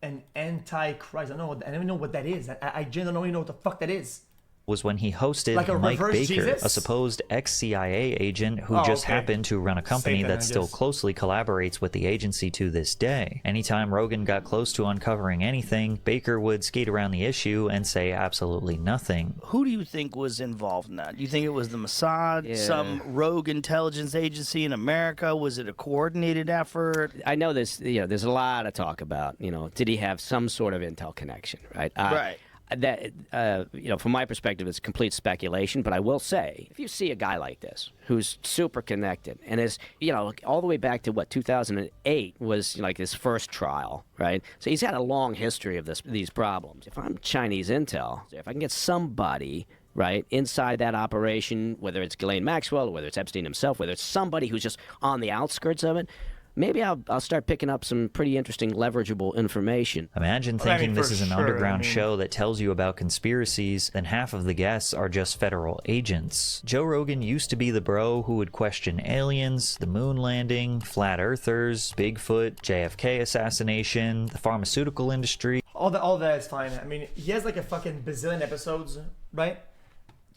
An Antichrist. I don't even know what that is. I genuinely don't even know what the fuck that is. Was when he hosted like Mike Baker, Jesus? a supposed ex-CIA agent who just happened to run a company that still closely collaborates with the agency to this day. Anytime Rogan got close to uncovering anything, Baker would skate around the issue and say absolutely nothing. Who do you think was involved in that? Do you think it was the Mossad, some rogue intelligence agency in America? Was it a coordinated effort? I know there's a lot of talk about, did he have some sort of intel connection, right? Right. That from my perspective, it's complete speculation. But I will say, if you see a guy like this who's super connected and is, all the way back to 2008 was like his first trial, right? So he's had a long history of these problems. If I'm Chinese intel, if I can get somebody right inside that operation, whether it's Ghislaine Maxwell, or whether it's Epstein himself, whether it's somebody who's just on the outskirts of it, maybe I'll start picking up some pretty interesting leverageable information. Imagine thinking this is an underground show that tells you about conspiracies, and half of the guests are just federal agents. Joe Rogan used to be the bro who would question aliens, the moon landing, flat earthers, Bigfoot, JFK assassination, the pharmaceutical industry. All that is fine. I mean, he has like a fucking bazillion episodes, right?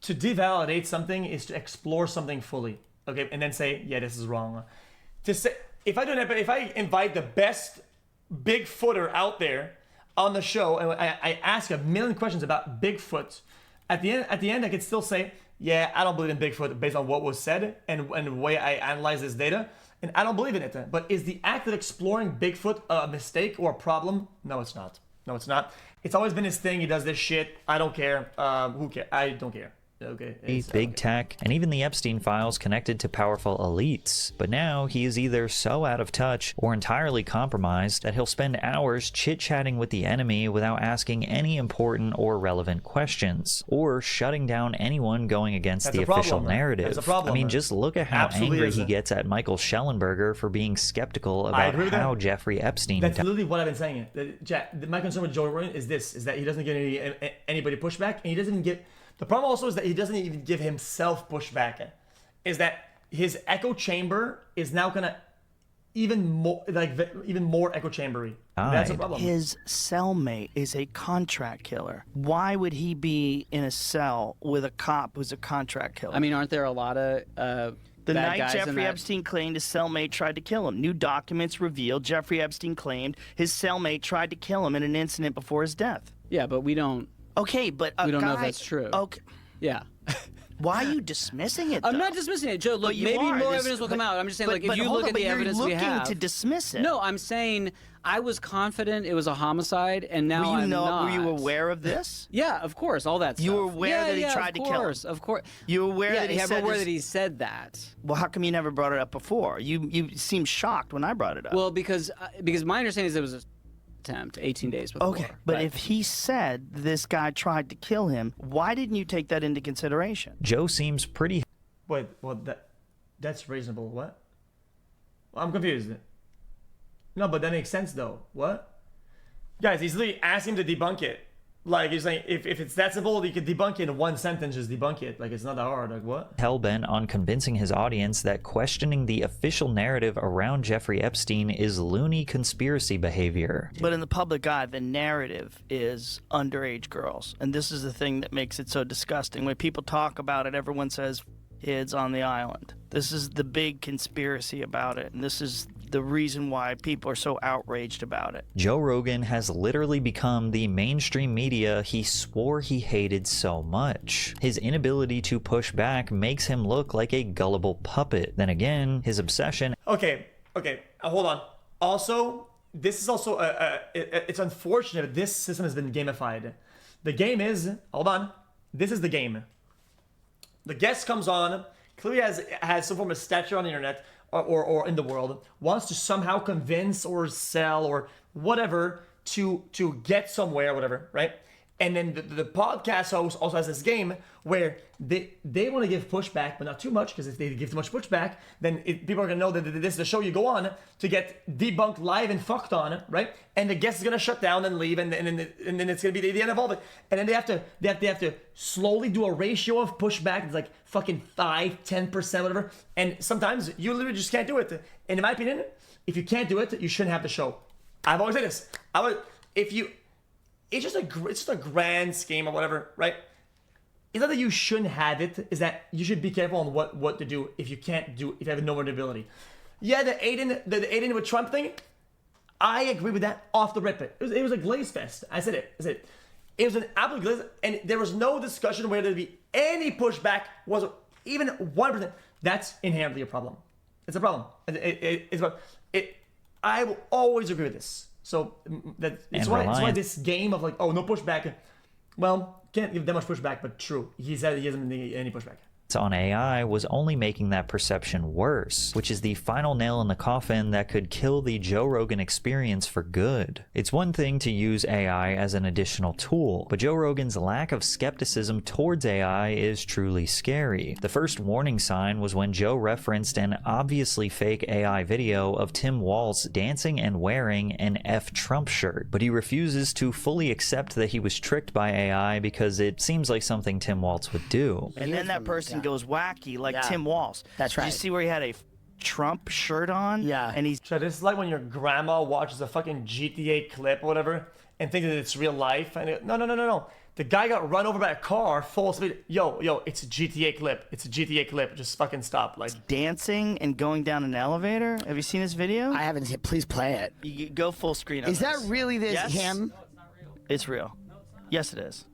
To devalidate something is to explore something fully, okay, and then say, yeah, this is wrong. To say, if I invite the best Bigfooter out there on the show and I ask a million questions about Bigfoot, at the end I could still say, yeah, I don't believe in Bigfoot based on what was said and the way I analyze this data, and I don't believe in it. But is the act of exploring Bigfoot a mistake or a problem? No, it's not. No, it's not. It's always been his thing. He does this shit. I don't care. Who cares? I don't care. Okay. Big tech, and even the Epstein files connected to powerful elites. But now he is either so out of touch or entirely compromised that he'll spend hours chit-chatting with the enemy without asking any important or relevant questions, or shutting down anyone going against the official narrative. That's a problem, I mean, just look at how Absolutely angry is. he gets at Michael Schellenberger for being skeptical about how Jeffrey Epstein That's literally what I've been saying. My concern with Joe Rogan is that he doesn't get anybody pushback, and he doesn't even get. The problem also is that he doesn't even give himself pushback. Is that his echo chamber is now gonna even more echo chambery. That's a problem. His cellmate is a contract killer. Why would he be in a cell with a cop who's a contract killer? I mean, aren't there a lot of the bad night guys in Jeffrey that? Epstein claimed his cellmate tried to kill him. New documents revealed Jeffrey Epstein claimed his cellmate tried to kill him in an incident before his death. Yeah, but we don't. Okay, but we don't know if that's true. Okay. Yeah. Why are you dismissing it? I'm not dismissing it, Joe. Look, But you maybe are. more evidence will come out. I'm just saying, like, if you look at the evidence we have, you're looking to dismiss it. No, I'm saying I was confident it was a homicide, and now I'm not. Were you aware of this? Yeah, of course, all that stuff. You were aware that he tried to kill him? Of course. You were aware that he said aware this? that he said that. Well, how come you never brought it up before? You seemed shocked when I brought it up. Well, because my understanding is it was an attempt 18 days before. Okay, but if he said this guy tried to kill him, why didn't you take that into consideration? Joe seems pretty. Wait, well, that's reasonable. What? Well, I'm confused. No, but that makes sense though. What? Guys, he's literally asking him to debunk it. Like, he's saying, if it's that simple, you could debunk it in one sentence, just debunk it. Like, it's not that hard. Like, what? Hellbent on convincing his audience that questioning the official narrative around Jeffrey Epstein is loony conspiracy behavior. But in the public eye, the narrative is underage girls. And this is the thing that makes it so disgusting. When people talk about it, everyone says kids on the island. This is the big conspiracy about it. And this is the reason why people are so outraged about it. Joe Rogan has literally become the mainstream media he swore he hated so much. His inability to push back makes him look like a gullible puppet. Then again, his obsession... Okay, hold on. Also, this is also, it's unfortunate this system has been gamified. The game is, hold on, this is the game. The guest comes on, clearly has some form of stature on the internet, or in the world, wants to somehow convince or sell or whatever to get somewhere, whatever, right? And then the podcast host also has this game where they want to give pushback, but not too much, because if they give too much pushback, then people are going to know that this is the show you go on to get debunked live and fucked on, right? And the guest is going to shut down and leave, and then it's going to be the end of all of it. And then they have to slowly do a ratio of pushback. It's like fucking 5-10%, whatever. And sometimes you literally just can't do it. And in my opinion, if you can't do it, you shouldn't have the show. I've always said this. It's just a grand scheme or whatever, right? It's not that you shouldn't have it, is that you should be careful on what to do if you you have no vulnerability. Yeah, the Aiden with Trump thing, I agree with that off the rip. It was a glaze fest. I said it. It was an absolute glaze, and there was no discussion where there'd be any pushback, was even 1%. That's inherently a problem. It's a problem. I will always agree with this. So it's why this game of like, oh, no pushback. Well, can't give that much pushback, but true. He said he doesn't need any pushback. On AI was only making that perception worse, which is the final nail in the coffin that could kill the Joe Rogan experience for good. It's one thing to use AI as an additional tool, but Joe Rogan's lack of skepticism towards AI is truly scary. The first warning sign was when Joe referenced an obviously fake AI video of Tim Walz dancing and wearing an F Trump shirt, but he refuses to fully accept that he was tricked by AI because it seems like something Tim Walz would do. And then that person goes wacky, like Tim Walz. That's right. Did you see where he had a Trump shirt on? Yeah. And he's... So this is like when your grandma watches a fucking GTA clip or whatever and thinks that it's real life. And no. The guy got run over by a car full speed. Yo, it's a GTA clip. It's a GTA clip. Just fucking stop. Like dancing and going down an elevator. Have you seen this video? I haven't seen it. Please play it. You go full screen on Is that really this yes? him? No, it's not real. It's real. No, it's not real. Yes, it is.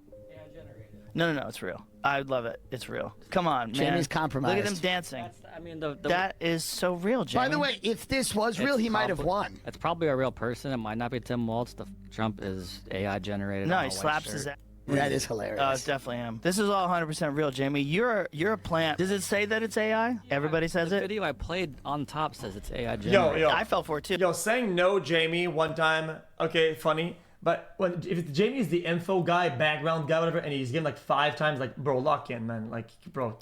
No, it's real. I love it. It's real. Come on, man. Jamie's compromised. Look at them dancing. The that is so real, Jamie. By the way, if this was real, he might have won. It's probably a real person. It might not be Tim Waltz. The Trump is AI generated. No, he slaps his ass. That is hilarious. It's definitely him. This is all 100% real, Jamie. You're a plant. Does it say that it's AI? Everybody says the it? The video I played on top says it's AI generated. Yo. I fell for it too. Yo, saying no, Jamie, one time, okay, funny. But if Jamie's the info guy, background guy, whatever, and he's given like 5 times, like, bro, lock in, man. Like, bro.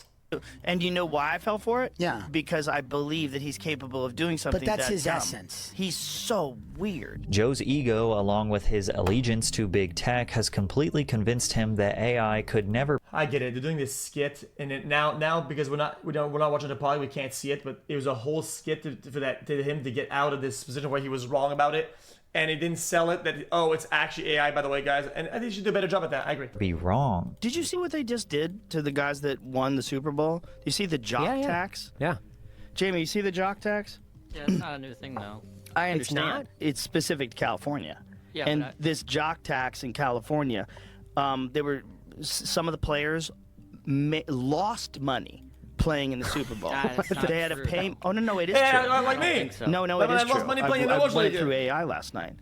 And you know why I fell for it? Yeah. Because I believe that he's capable of doing something. But that's his dumb. essence. He's so weird. Joe's ego, along with his allegiance to big tech, has completely convinced him that AI could never. I get it. They're doing this skit, and now because we're not watching the pod, we can't see it. But it was a whole skit to him to get out of this position where he was wrong about it. And he didn't sell it that, it's actually AI, by the way, guys. And I think he should do a better job at that. I agree. Be wrong. Did you see what they just did to the guys that won the Super Bowl? Do you see the jock tax? Yeah. Jamie, you see the jock tax? Yeah, it's not a new thing, though. I understand. It's specific to California. Yeah, and this jock tax in California, some of the players lost money playing in the Super Bowl. They had to pay. Oh no, it is true. Like me. So. No, it is true. I lost money playing in the I World went League. through AI last night.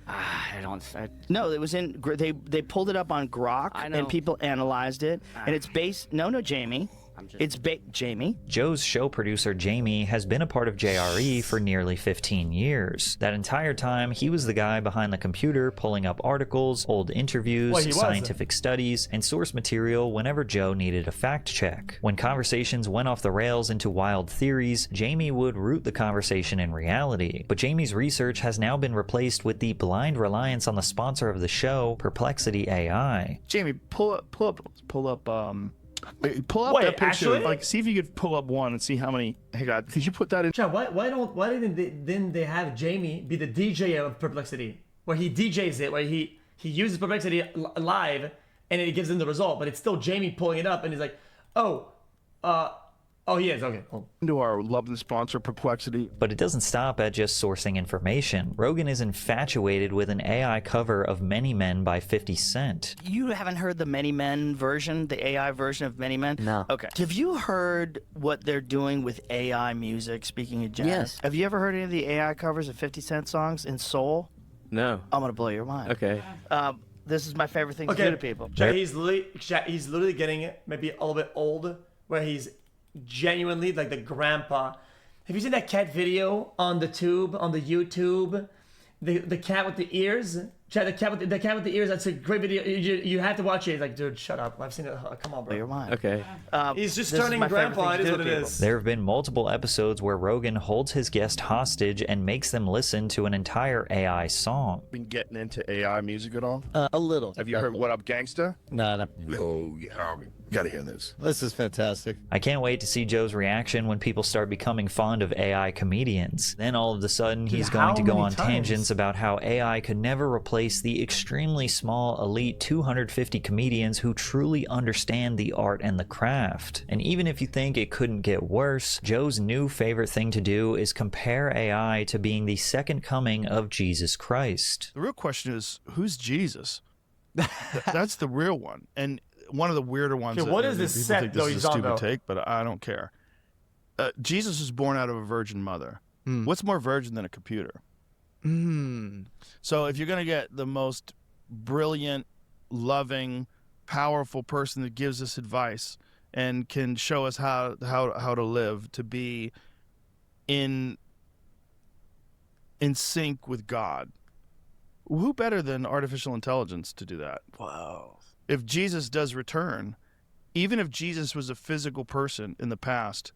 No, it was in. They pulled it up on Grok, and people analyzed it, and it's based. No, Jamie. Jamie. Joe's show producer, Jamie, has been a part of JRE for nearly 15 years. That entire time, he was the guy behind the computer pulling up articles, old interviews, scientific studies, and source material whenever Joe needed a fact check. When conversations went off the rails into wild theories, Jamie would root the conversation in reality. But Jamie's research has now been replaced with the blind reliance on the sponsor of the show, Perplexity AI. Jamie, pull up that picture. Actually? Like, see if you could pull up one and see how many. Hey, God, could you put that in? Chad, why didn't they have Jamie be the DJ of Perplexity, where he DJs it, where he uses Perplexity live, and it gives him the result, but it's still Jamie pulling it up, and he's like, he is, okay. Into our lovely sponsor, Perplexity. But it doesn't stop at just sourcing information. Rogan is infatuated with an AI cover of Many Men by 50 Cent. You haven't heard the Many Men version, the AI version of Many Men? No. Okay. Have you heard what they're doing with AI music, speaking of jazz? Yes. Have you ever heard any of the AI covers of 50 Cent songs in soul? No. I'm going to blow your mind. Okay. This is my favorite thing to do to people. Chad, he's literally getting it, maybe a little bit old, where he's genuinely like the grandpa. Have you seen that cat video on the YouTube? The cat with the ears? Chad, the cat with the ears, that's a great video. You have to watch it. It's like, dude, shut up. I've seen it. Come on, bro. Your mind. Okay. He's just turning grandpa. It is what it is. There have been multiple episodes where Rogan holds his guest hostage and makes them listen to an entire AI song. Been getting into AI music at all? A little. Have you heard What Up Gangsta? No. Oh, yeah. Gotta hear this. This is fantastic. I can't wait to see Joe's reaction when people start becoming fond of AI comedians. Then all of a sudden, he's going to go on tangents about how AI could never replace the extremely small, elite 250 comedians who truly understand the art and the craft. And even if you think it couldn't get worse, Joe's new favorite thing to do is compare AI to being the second coming of Jesus Christ. The real question is, who's Jesus? That's the real one. And one of the weirder ones. Okay, what is this people set, think though, this is he's a on, stupid though? take, but I don't care. Jesus was born out of a virgin mother. What's more virgin than a computer? So if you're going to get the most brilliant, loving, powerful person that gives us advice and can show us how to live, to be in sync with God, who better than artificial intelligence to do that? Wow. If Jesus does return, even if Jesus was a physical person in the past,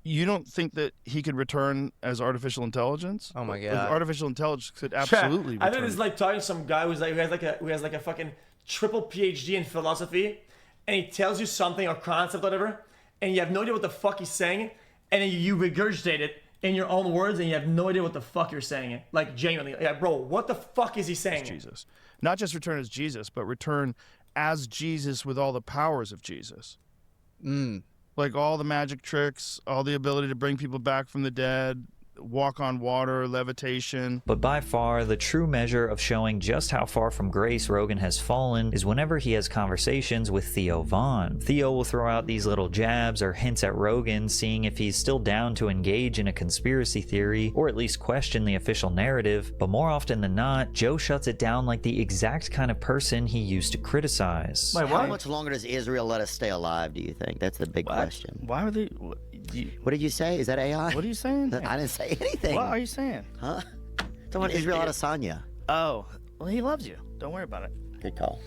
you don't think that he could return as artificial intelligence? Oh my God. Like, artificial intelligence could absolutely I return. think it's like talking to some guy who has like a fucking triple PhD in philosophy, and he tells you something or concept or whatever, and you have no idea what the fuck he's saying, and then you regurgitate it in your own words, and you have no idea what the fuck you're saying. Like, genuinely, yeah, bro, what the fuck is he saying? Jesus. Not just return as Jesus, but return as Jesus with all the powers of Jesus. Like all the magic tricks, all the ability to bring people back from the dead, walk on water, levitation. But by far, the true measure of showing just how far from grace Rogan has fallen is whenever he has conversations with Theo Von. Theo will throw out these little jabs or hints at Rogan, seeing if he's still down to engage in a conspiracy theory or at least question the official narrative, but more often than not, Joe shuts it down like the exact kind of person he used to criticize. Wait, how much longer does Israel let us stay alive, do you think? That's the big question. Why are they... What did you say? Is that AI? What are you saying? I didn't say anything. What are you saying? Huh? Don't want Israel Adesanya. Oh, well, he loves you. Don't worry about it. Good call.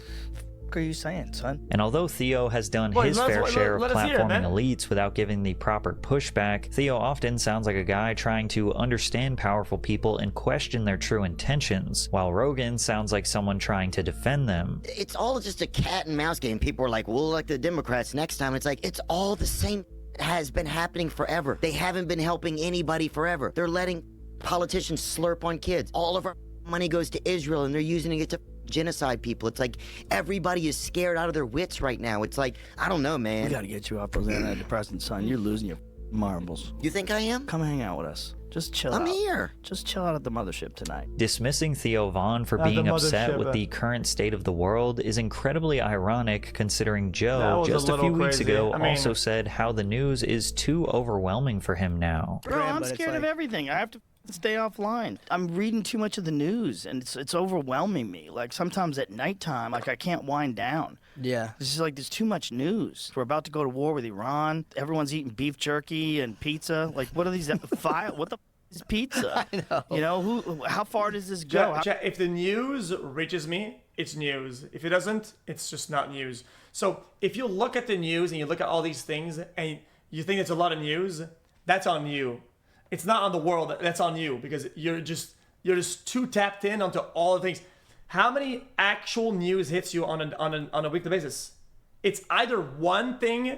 What are you saying, son? And although Theo has done his fair share of platforming elites without giving the proper pushback, Theo often sounds like a guy trying to understand powerful people and question their true intentions, while Rogan sounds like someone trying to defend them. It's all just a cat and mouse game. People are like, we'll elect the Democrats next time. It's like, it's all the same. Has been happening forever. They haven't been helping anybody forever. They're letting politicians slurp on kids. All of our money goes to Israel and they're using it to genocide people. It's like everybody is scared out of their wits right now. It's like, I don't know, man. We gotta get you off those antidepressants, son. You're losing your marbles. You think I am? Come hang out with us. Just chill out. I'm here. Just chill out at the mothership tonight. Dismissing Theo Von for being upset with the current state of the world is incredibly ironic, considering Joe, just a few weeks ago, also said how the news is too overwhelming for him now. Bro, I'm scared of everything. I have to stay offline. I'm reading too much of the news, and it's overwhelming me. Like, sometimes at nighttime, like, I can't wind down. Yeah. This is like, there's too much news. We're about to go to war with Iran. Everyone's eating beef jerky and pizza. Like, what are these? What the is pizza? I know. You know, how far does this go? If the news reaches me, it's news. If it doesn't, it's just not news. So if you look at the news and you look at all these things and you think it's a lot of news, that's on you. It's not on the world. That's on you, because you're just too tapped in onto all the things. How many actual news hits you on a weekly basis? It's either one thing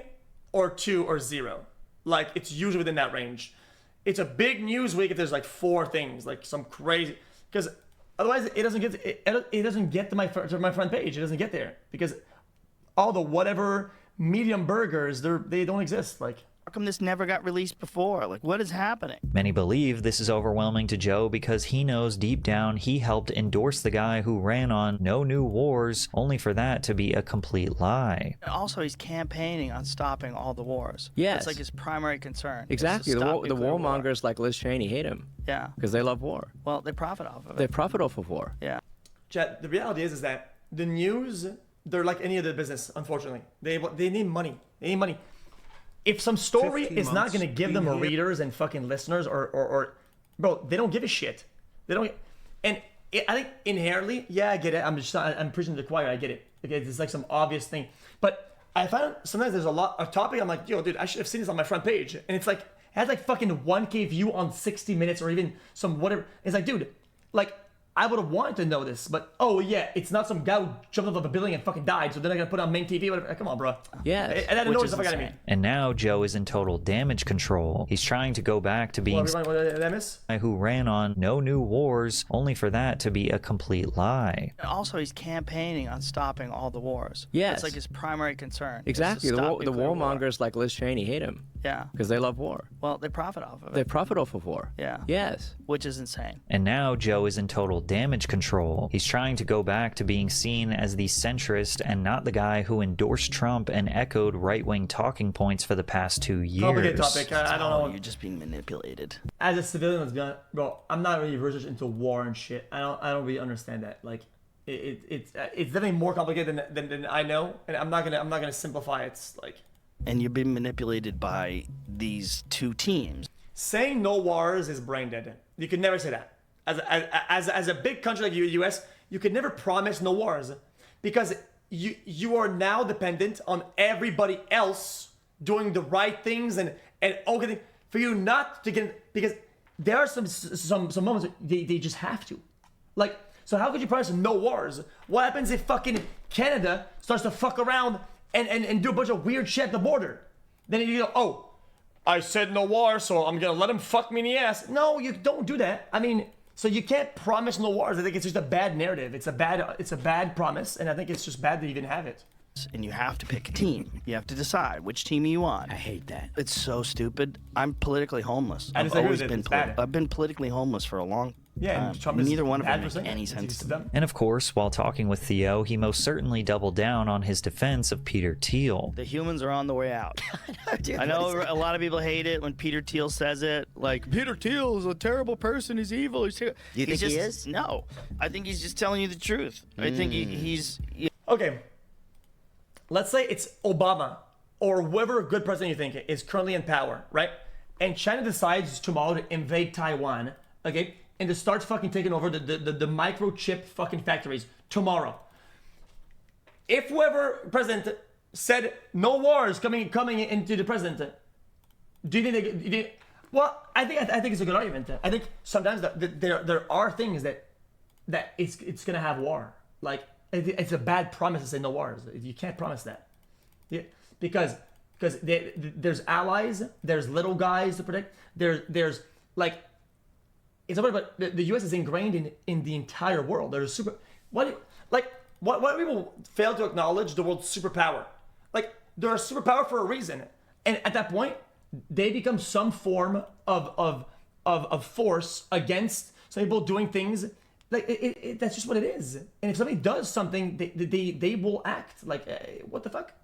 or two or zero. Like, it's usually within that range. It's a big news week if there's like 4 things, like some crazy, because otherwise it doesn't get to my front page. It doesn't get there because all the whatever medium burgers, they don't exist. Like, how come this never got released before? Like, what is happening? Many believe this is overwhelming to Joe because he knows deep down he helped endorse the guy who ran on no new wars, only for that to be a complete lie. Also, he's campaigning on stopping all the wars. Yes. That's like his primary concern. Exactly. The warmongers like Liz Cheney hate him. Yeah. Because they love war. Well, they profit off of it. They profit off of war. Yeah. Chet, the reality is that the news, they're like any other business, unfortunately. They need money. They need money. If some story is not going to give them readers and fucking listeners or bro, they don't give a shit. They don't. And I think inherently, yeah, I get it. I'm preaching to the choir. I get it. Okay, it's like some obvious thing. But I find sometimes there's a topic. I'm like, yo, dude, I should have seen this on my front page. And it's like, it has like fucking 1K view on 60 Minutes or even some whatever. It's like, dude, like, I would have wanted to know this, but oh yeah, it's not some guy who jumped off a building and fuking died, so then I gotta put it on main TV. Whatever. Come on, bro. Yeah. And that annoys the fuck out of me. And now Joe is in total damage control. He's trying to go back to being who ran on no new wars, only for that to be a complete lie. Also, he's campaigning on stopping all the wars. Yes. That's like his primary concern. Exactly. The warmongers like Liz Cheney hate him. Yeah. Because they love war. Well, they profit off of it. They profit off of war. Yeah. Yes. Which is insane. And now Joe is in total damage control. He's trying to go back to being seen as the centrist and not the guy who endorsed Trump and echoed right-wing talking points for the past 2 years. Complicated topic. I don't know. You're just being manipulated. As a civilian, let's be honest, bro, I'm not really researched into war and shit. I don't really understand that. Like, it's definitely more complicated than I know, and I'm not gonna simplify it. It's like. And you're being manipulated by these 2 teams. Saying no wars is brain dead. You could never say that. As a big country like the U.S., you could never promise no wars, because you are now dependent on everybody else doing the right things and okay for you not to get, because there are some moments they just have to. Like, so how could you promise no wars? What happens if fucking Canada starts to fuck around and do a bunch of weird shit at the border? Then you go, oh, I said no war, so I'm gonna let him fuck me in the ass. No, you don't do that. I mean, so you can't promise no wars. I think it's just a bad narrative. It's a bad promise, and I think it's just bad to even have it. and you have to pick a team. You have to decide which team you want. I hate that. It's so stupid. I'm politically homeless. I disagree with it. It's bad. I've been politically homeless for a long time. Yeah, and Trump is neither one of them bad makes for saying any it. sense It's to me. dumb. And of course, while talking with Theo, he most certainly doubled down on his defense of Peter Thiel. The humans are on the way out. I know a lot of people hate it when Peter Thiel says it. Like, Peter Thiel is a terrible person. He's evil. He's You think he is? No. I think he's just telling you the truth. I think he's... Okay. Let's say it's Obama or whoever good president you think is currently in power, right? And China decides tomorrow to invade Taiwan, okay? And to start fucking taking over the microchip fucking factories tomorrow. If whoever president said no wars coming into the president, do you think well, I think it's a good argument. I think sometimes there are things that it's gonna have war. Like it's a bad promise to say no wars. You can't promise that. Yeah, because there's allies, there's little guys to protect. There's like. It's about, but the U.S. is ingrained in the entire world. There's super. What people fail to acknowledge the world's superpower? Like they're a superpower for a reason, and at that point, they become some form of force against some people doing things. Like that's just what it is. And if somebody does something, they will act. Like what the fuck?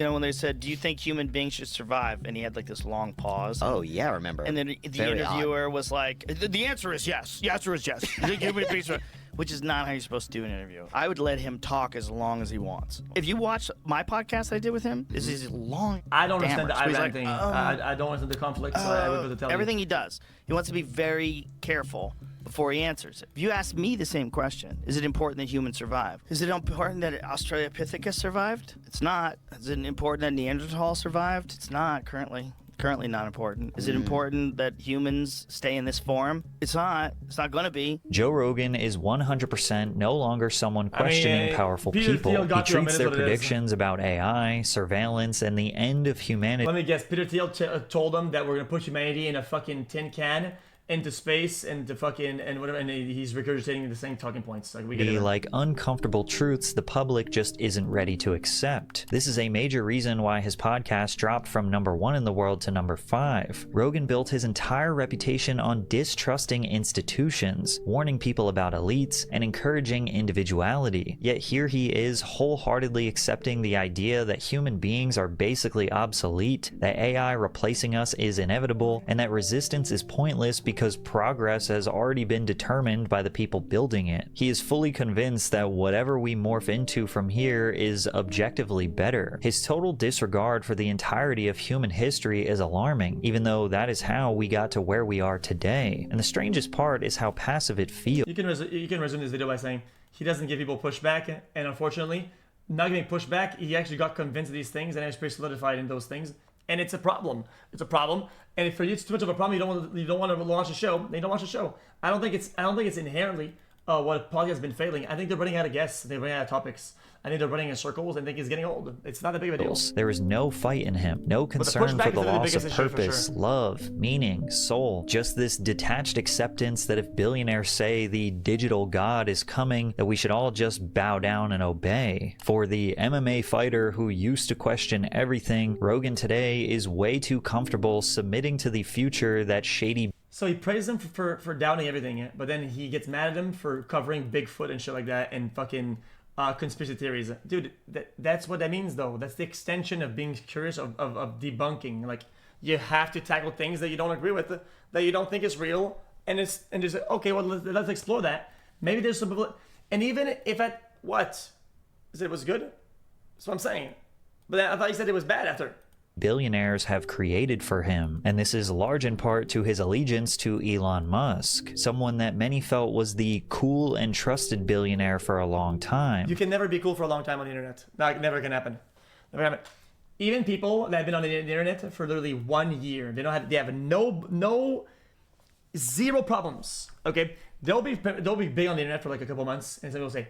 You know, when they said, do you think human beings should survive? And he had like this long pause. Oh, yeah, I remember. And then the interviewer was like, the answer is yes. The answer is yes. You think human beings should, which is not how you're supposed to do an interview. I would let him talk as long as he wants. If you watch my podcast that I did with him, this is long. I don't understand the Iran thing. I don't understand the conflict, so I would be able to tell everything he does. He wants to be very careful before he answers it. If you ask me the same question, is it important that humans survive? Is it important that Australopithecus survived? It's not. Is it important that Neanderthal survived? It's not currently. Currently not important. Is it important that humans stay in this form? It's not. It's not going to be. Joe Rogan is 100% no longer someone questioning powerful people. He treats their predictions about AI, surveillance, and the end of humanity. Let me guess. Peter Thiel told them that we're going to push humanity in a fucking tin can into space and to fucking and whatever, and he's regurgitating the same talking points. Like we get like uncomfortable truths the public just isn't ready to accept. This is a major reason why his podcast dropped from #1 in the world to #5. Rogan built his entire reputation on distrusting institutions, warning people about elites, and encouraging individuality. Yet here he is wholeheartedly accepting the idea that human beings are basically obsolete, that AI replacing us is inevitable, and that resistance is pointless because progress has already been determined by the people building it. He is fully convinced that whatever we morph into from here is objectively better. His total disregard for the entirety of human history is alarming, even though that is how we got to where we are today. And the strangest part is how passive it feels. You can resume this video by saying he doesn't give people pushback, and unfortunately, not giving pushback, he actually got convinced of these things and is pretty solidified in those things. And it's a problem. It's a problem. And if for you it's too much of a problem, you don't want to launch a show. Then you don't watch a show. I don't think it's inherently what podcast has been failing. I think they're running out of guests. They're running out of topics. I think they're running in circles. I think he's getting old. It's not that big of a deal. There is no fight in him, no concern for the loss of purpose, love, meaning, soul. Just this detached acceptance that if billionaires say the digital god is coming, that we should all just bow down and obey. For the MMA fighter who used to question everything, Rogan today is way too comfortable submitting to the future that shady. So he praised him for doubting everything, but then he gets mad at him for covering Bigfoot and shit like that and fucking conspiracy theories. Dude, that's what that means though. That's the extension of being curious, of debunking. Like you have to tackle things that you don't agree with, that you don't think is real, and just okay, well let's explore that. Maybe there's some people, and even if what? Is it was good? That's what I'm saying. But I thought you said it was bad after. Billionaires have created for him, and this is large in part to his allegiance to Elon Musk, someone that many felt was the cool and trusted billionaire for a long time. You can never be cool for a long time on the internet. That never can happen. Never happen. Even people that have been on the internet for literally 1 year, they have zero problems. Okay, they'll be big on the internet for like a couple months, and someone will say,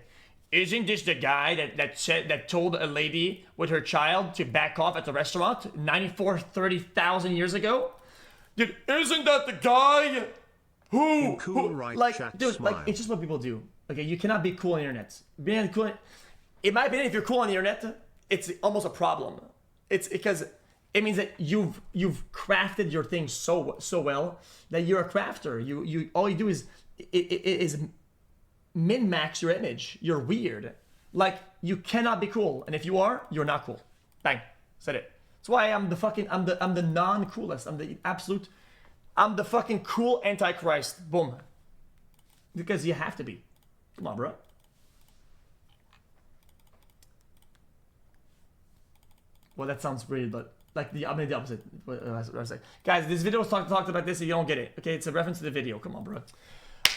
"Isn't this the guy that told a lady with her child to back off at the restaurant 30,000 years ago? Dude, isn't that the guy who like, dude, smile. Like, it's just what people do. Okay, you cannot be cool on the internet. Being cool, in my opinion, if you're cool on the internet, it's almost a problem. It's because it means that you've crafted your thing so well that you're a crafter. You all you do is min-max your image. You're weird. Like, you cannot be cool, and if you are, you're not cool. Bang, said it. That's why I'm the non-coolest. I'm the fucking cool antichrist. Boom. Because you have to be. Come on, bro. Well, that sounds weird, but like the opposite. What I was saying. Guys, this video was talked about this. If you don't get it, okay, it's a reference to the video. Come on, bro.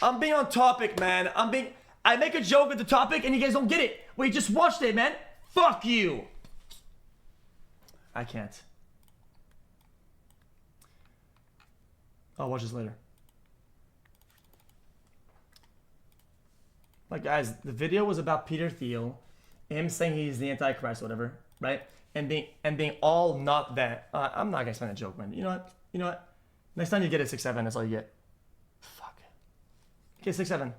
I'm being on topic, man. I make a joke with the topic, and you guys don't get it. Wait, just watched it, man. Fuck you. I can't. I'll watch this later. Like, guys, the video was about Peter Thiel, him saying he's the Antichrist or whatever, right? And being all not that. I'm not gonna explain that joke, man. You know what? Next time you get a 6-7, that's all you get. Fuck. Okay, 6-7.